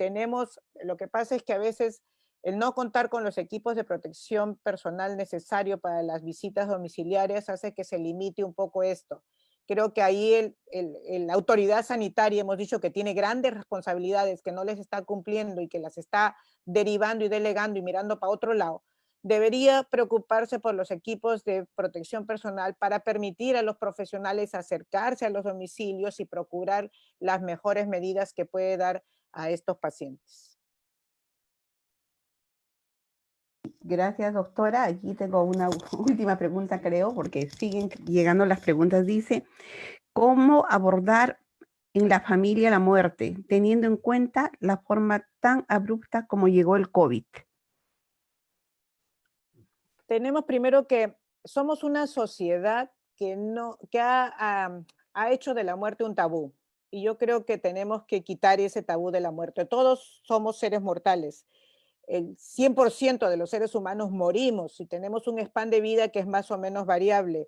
lo que pasa es que a veces el no contar con los equipos de protección personal necesario para las visitas domiciliarias hace que se limite un poco esto. Creo que ahí la autoridad sanitaria, hemos dicho que tiene grandes responsabilidades que no les está cumpliendo y que las está derivando y delegando y mirando para otro lado, debería preocuparse por los equipos de protección personal para permitir a los profesionales acercarse a los domicilios y procurar las mejores medidas que puede dar a estos pacientes. Gracias, doctora. Aquí tengo una última pregunta, creo, porque siguen llegando las preguntas. Dice, ¿cómo abordar en la familia la muerte, teniendo en cuenta la forma tan abrupta como llegó el COVID? Tenemos primero que somos una sociedad que ha hecho de la muerte un tabú. Y yo creo que tenemos que quitar ese tabú de la muerte. Todos somos seres mortales. El 100% de los seres humanos morimos y tenemos un span de vida que es más o menos variable.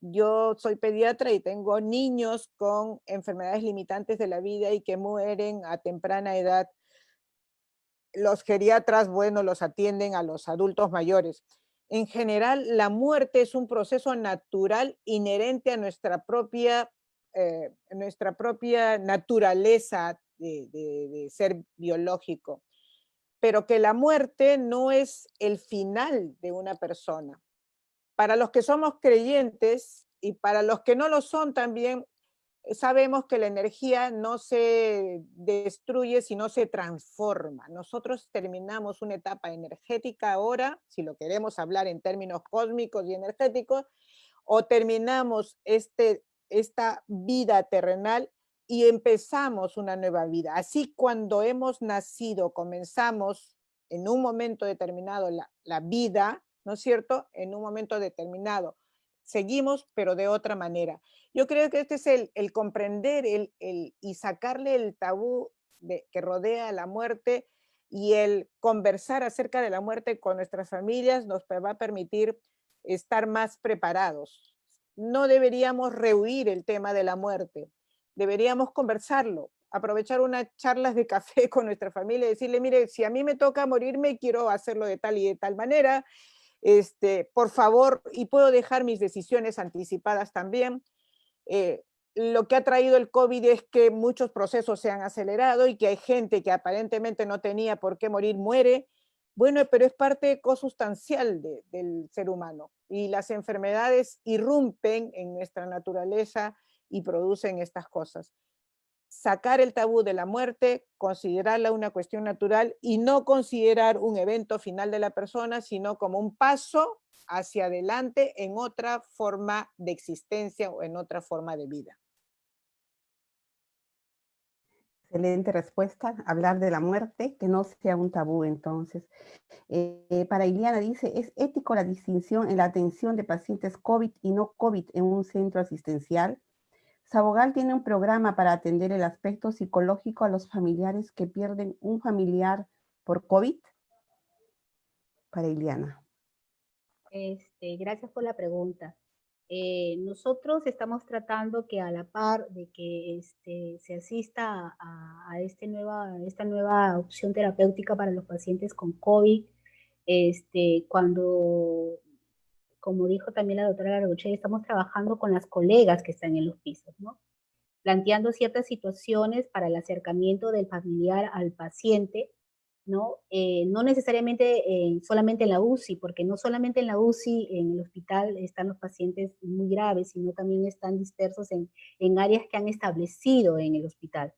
Yo soy pediatra y tengo niños con enfermedades limitantes de la vida y que mueren a temprana edad. Los geriatras, bueno, los atienden a los adultos mayores. En general, la muerte es un proceso natural inherente a nuestra propia naturaleza de ser biológico, pero que la muerte no es el final de una persona. Para los que somos creyentes y para los que no lo son también, sabemos que la energía no se destruye, sino se transforma. Nosotros terminamos una etapa energética ahora, si lo queremos hablar en términos cósmicos y energéticos, o terminamos esta vida terrenal y empezamos una nueva vida. Así cuando hemos nacido, comenzamos en un momento determinado la vida, ¿no es cierto? En un momento determinado. Seguimos, pero de otra manera. Yo creo que este es el comprender y sacarle el tabú que rodea la muerte, y el conversar acerca de la muerte con nuestras familias nos va a permitir estar más preparados. No deberíamos rehuir el tema de la muerte, deberíamos conversarlo, aprovechar unas charlas de café con nuestra familia y decirle, mire, si a mí me toca morirme, quiero hacerlo de tal y de tal manera, por favor, y puedo dejar mis decisiones anticipadas también. Lo que ha traído el COVID es que muchos procesos se han acelerado y que hay gente que aparentemente no tenía por qué morir, muere. Bueno, pero es parte consustancial del ser humano, y las enfermedades irrumpen en nuestra naturaleza y producen estas cosas. Sacar el tabú de la muerte, considerarla una cuestión natural y no considerar un evento final de la persona, sino como un paso hacia adelante en otra forma de existencia o en otra forma de vida. Excelente respuesta, hablar de la muerte, que no sea un tabú entonces. Para Iliana dice, ¿es ético la distinción en la atención de pacientes COVID y no COVID en un centro asistencial? Sabogal tiene un programa para atender el aspecto psicológico a los familiares que pierden un familiar por COVID. Para Iliana. Gracias por la pregunta. Nosotros estamos tratando que a la par de que se asista a esta nueva opción terapéutica para los pacientes con COVID, cuando, como dijo también la doctora Larouche, estamos trabajando con las colegas que están en los pisos, ¿no? Planteando ciertas situaciones para el acercamiento del familiar al paciente, ¿no? No necesariamente solamente en la UCI, porque no solamente en la UCI, en el hospital, están los pacientes muy graves, sino también están dispersos en áreas que han establecido en el hospital.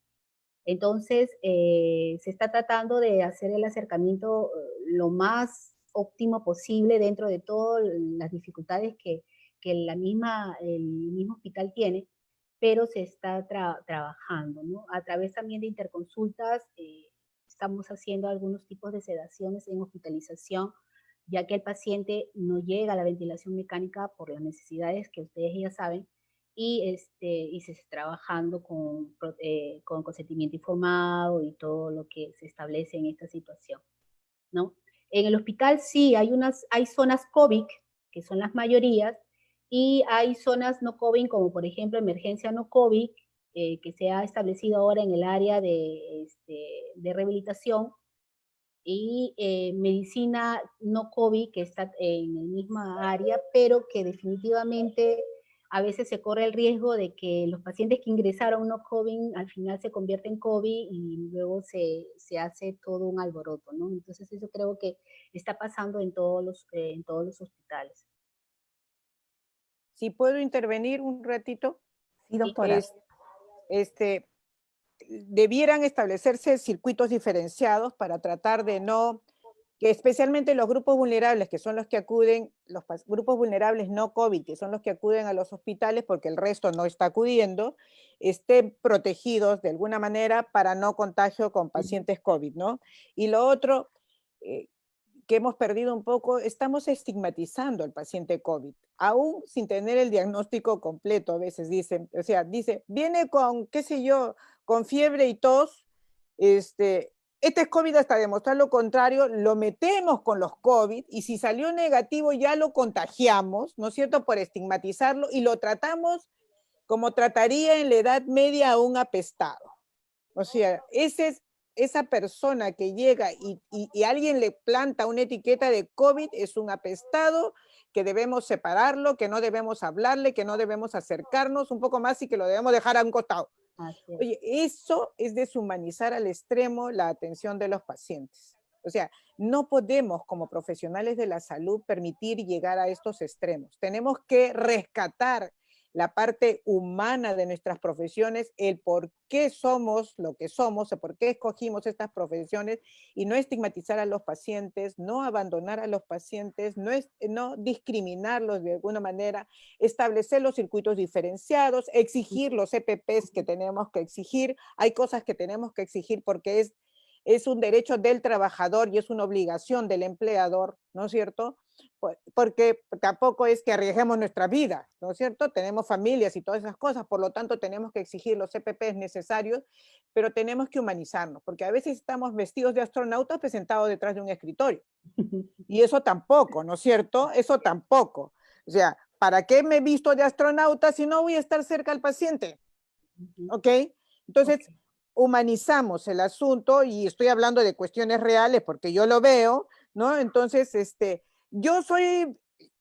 Entonces, se está tratando de hacer el acercamiento lo más óptimo posible dentro de todas las dificultades que el mismo hospital tiene, pero se está trabajando, ¿no? A través también de interconsultas, estamos haciendo algunos tipos de sedaciones en hospitalización, ya que el paciente no llega a la ventilación mecánica por las necesidades que ustedes ya saben, y se está trabajando con consentimiento informado y todo lo que se establece en esta situación, ¿no? En el hospital sí, hay zonas COVID, que son las mayorías, y hay zonas no COVID, como por ejemplo emergencia no COVID, que se ha establecido ahora en el área de rehabilitación, y medicina no COVID, que está en el misma área, pero que definitivamente a veces se corre el riesgo de que los pacientes que ingresaron no COVID al final se convierten en COVID y luego se hace todo un alboroto, ¿no? Entonces eso creo que está pasando en todos los hospitales. Si puedo intervenir un ratito. Sí, doctora. Debieran establecerse circuitos diferenciados para tratar de no, que especialmente los grupos vulnerables, que son los que acuden, los grupos vulnerables no COVID, que son los que acuden a los hospitales porque el resto no está acudiendo, estén protegidos de alguna manera para no contagio con pacientes COVID, ¿no? Y lo otro, que hemos perdido un poco, estamos estigmatizando al paciente COVID, aún sin tener el diagnóstico completo. A veces dicen, o sea, dice, viene con, qué sé yo, con fiebre y tos, este es COVID hasta demostrar lo contrario, lo metemos con los COVID y si salió negativo ya lo contagiamos, ¿no es cierto?, por estigmatizarlo, y lo tratamos como trataría en la Edad Media a un apestado. O sea, esa persona que llega y alguien le planta una etiqueta de COVID es un apestado, que debemos separarlo, que no debemos hablarle, que no debemos acercarnos un poco más y que lo debemos dejar a un costado. Oye, eso es deshumanizar al extremo la atención de los pacientes. O sea, no podemos como profesionales de la salud permitir llegar a estos extremos. Tenemos que rescatar la parte humana de nuestras profesiones, el por qué somos lo que somos, el por qué escogimos estas profesiones, y no estigmatizar a los pacientes, no abandonar a los pacientes, no discriminarlos de alguna manera, establecer los circuitos diferenciados, exigir los EPPs que tenemos que exigir. Hay cosas que tenemos que exigir porque es un derecho del trabajador y es una obligación del empleador, ¿no es cierto? Porque tampoco es que arriesguemos nuestra vida, ¿no es cierto? Tenemos familias y todas esas cosas, por lo tanto tenemos que exigir los EPPs necesarios, pero tenemos que humanizarnos, porque a veces estamos vestidos de astronautas presentados detrás de un escritorio. Y eso tampoco, ¿no es cierto? Eso tampoco. O sea, ¿para qué me he visto de astronauta si no voy a estar cerca al paciente? ¿Ok? Entonces, humanizamos el asunto, y estoy hablando de cuestiones reales porque yo lo veo, ¿no? Entonces, yo soy,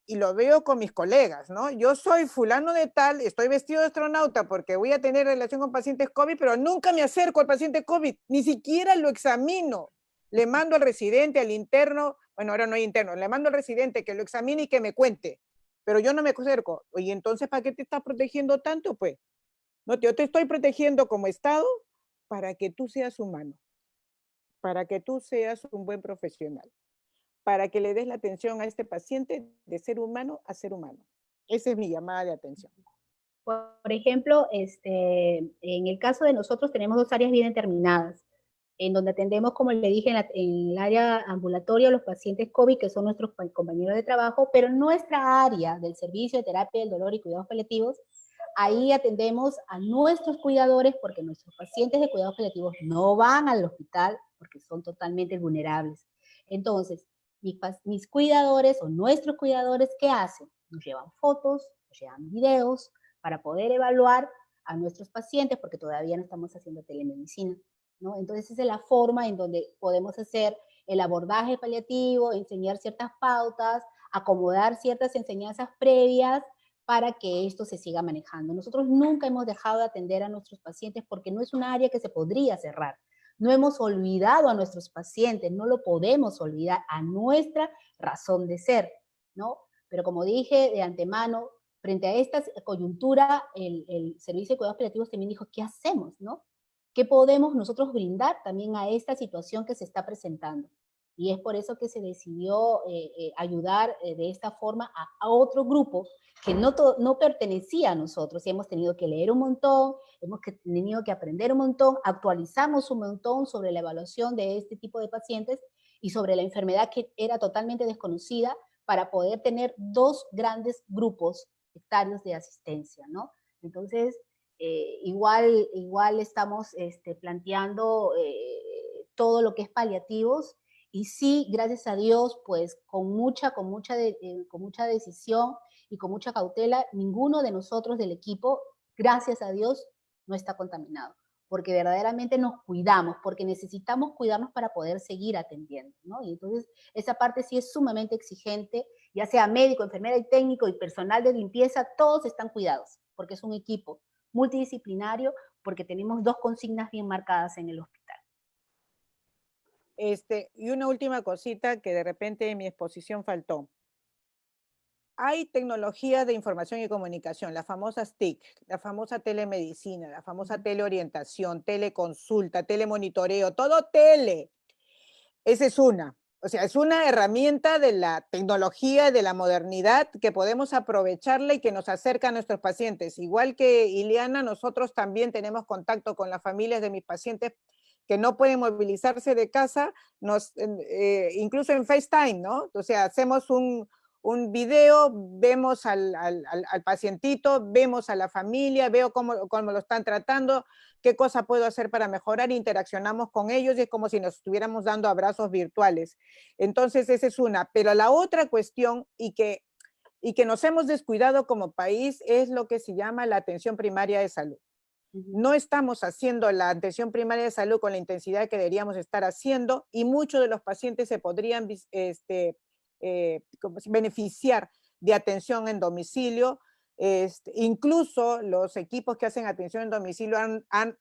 y lo veo con mis colegas, ¿no? Yo soy fulano de tal, estoy vestido de astronauta porque voy a tener relación con pacientes COVID, pero nunca me acerco al paciente COVID, ni siquiera lo examino. Le mando al residente, al interno, bueno, ahora no hay interno, le mando al residente que lo examine y que me cuente, pero yo no me acerco. Oye, entonces, ¿para qué te estás protegiendo tanto, pues? No, yo te estoy protegiendo como Estado para que tú seas humano, para que tú seas un buen profesional, para que le des la atención a este paciente de ser humano a ser humano. Esa es mi llamada de atención. Por ejemplo, en el caso de nosotros tenemos dos áreas bien determinadas, en donde atendemos, como le dije, en el área ambulatoria a los pacientes COVID, que son nuestros compañeros de trabajo, pero en nuestra área del servicio de terapia del dolor y cuidados paliativos, ahí atendemos a nuestros cuidadores, porque nuestros pacientes de cuidados paliativos no van al hospital porque son totalmente vulnerables. Entonces, mis cuidadores o nuestros cuidadores, ¿qué hacen? Nos llevan fotos, nos llevan videos para poder evaluar a nuestros pacientes, porque todavía no estamos haciendo telemedicina, ¿no? Entonces, esa es la forma en donde podemos hacer el abordaje paliativo, enseñar ciertas pautas, acomodar ciertas enseñanzas previas para que esto se siga manejando. Nosotros nunca hemos dejado de atender a nuestros pacientes porque no es un área que se podría cerrar. No hemos olvidado a nuestros pacientes, no lo podemos olvidar a nuestra razón de ser, ¿no? Pero como dije de antemano, frente a esta coyuntura, el Servicio de Cuidados Paliativos también dijo, ¿qué hacemos, no? ¿Qué podemos nosotros brindar también a esta situación que se está presentando? Y es por eso que se decidió ayudar de esta forma a otro grupo que no pertenecía a nosotros, y hemos tenido que leer un montón, hemos tenido que aprender un montón, actualizamos un montón sobre la evaluación de este tipo de pacientes y sobre la enfermedad que era totalmente desconocida, para poder tener dos grandes grupos hectáreos de asistencia, ¿no? Entonces, igual estamos planteando todo lo que es paliativos, y sí, gracias a Dios, pues con mucha decisión y con mucha cautela, ninguno de nosotros del equipo, gracias a Dios, no está contaminado, porque verdaderamente nos cuidamos, porque necesitamos cuidarnos para poder seguir atendiendo, ¿no? Y entonces esa parte sí es sumamente exigente, ya sea médico, enfermera y técnico y personal de limpieza, todos están cuidados, porque es un equipo multidisciplinario, porque tenemos dos consignas bien marcadas en el hospital. Y una última cosita que de repente en mi exposición faltó. Hay tecnología de información y comunicación, las famosas TIC, la famosa telemedicina, la famosa teleorientación, teleconsulta, telemonitoreo, todo tele. Esa es una. O sea, es una herramienta de la tecnología, de la modernidad, que podemos aprovecharla y que nos acerca a nuestros pacientes. Igual que Ileana, nosotros también tenemos contacto con las familias de mis pacientes que no pueden movilizarse de casa, incluso en FaceTime, ¿no? O sea, hacemos un video, vemos al pacientito, vemos a la familia, veo cómo lo están tratando, qué cosa puedo hacer para mejorar, interaccionamos con ellos y es como si nos estuviéramos dando abrazos virtuales. Entonces, esa es una. Pero la otra cuestión, y que nos hemos descuidado como país, es lo que se llama la atención primaria de salud. No estamos haciendo la atención primaria de salud con la intensidad que deberíamos estar haciendo, y muchos de los pacientes se podrían beneficiar de atención en domicilio. Incluso los equipos que hacen atención en domicilio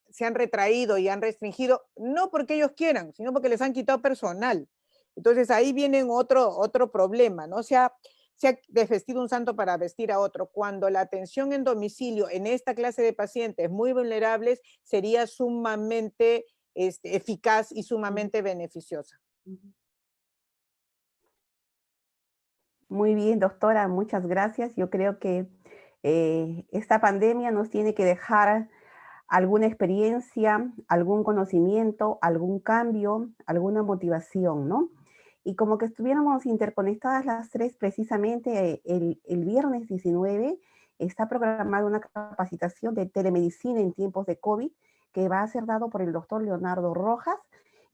se han retraído y han restringido, no porque ellos quieran, sino porque les han quitado personal. Entonces ahí viene otro problema, ¿no? O sea, se ha desvestido un santo para vestir a otro, cuando la atención en domicilio en esta clase de pacientes muy vulnerables sería sumamente eficaz y sumamente beneficiosa. Muy bien, doctora, muchas gracias. Yo creo que esta pandemia nos tiene que dejar alguna experiencia, algún conocimiento, algún cambio, alguna motivación, ¿no? Y como que estuviéramos interconectadas las tres, precisamente el viernes 19 está programada una capacitación de telemedicina en tiempos de COVID que va a ser dado por el doctor Leonardo Rojas.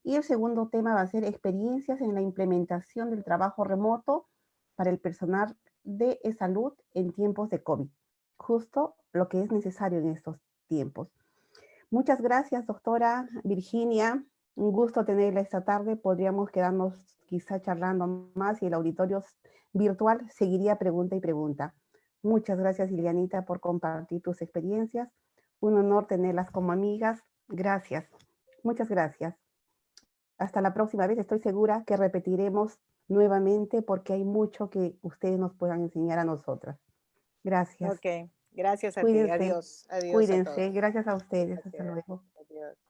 Y el segundo tema va a ser experiencias en la implementación del trabajo remoto para el personal de salud en tiempos de COVID. Justo lo que es necesario en estos tiempos. Muchas gracias, doctora Virginia. Un gusto tenerla esta tarde. Podríamos quedarnos quizá charlando más y el auditorio virtual seguiría pregunta y pregunta. Muchas gracias, Ilianita, por compartir tus experiencias. Un honor tenerlas como amigas. Gracias. Muchas gracias. Hasta la próxima vez. Estoy segura que repetiremos nuevamente porque hay mucho que ustedes nos puedan enseñar a nosotras. Gracias. Ok, gracias a Cuídense. ti. Adiós. Adiós a Cuídense. todos. Gracias a ustedes. Hasta Gracias. luego. Adiós.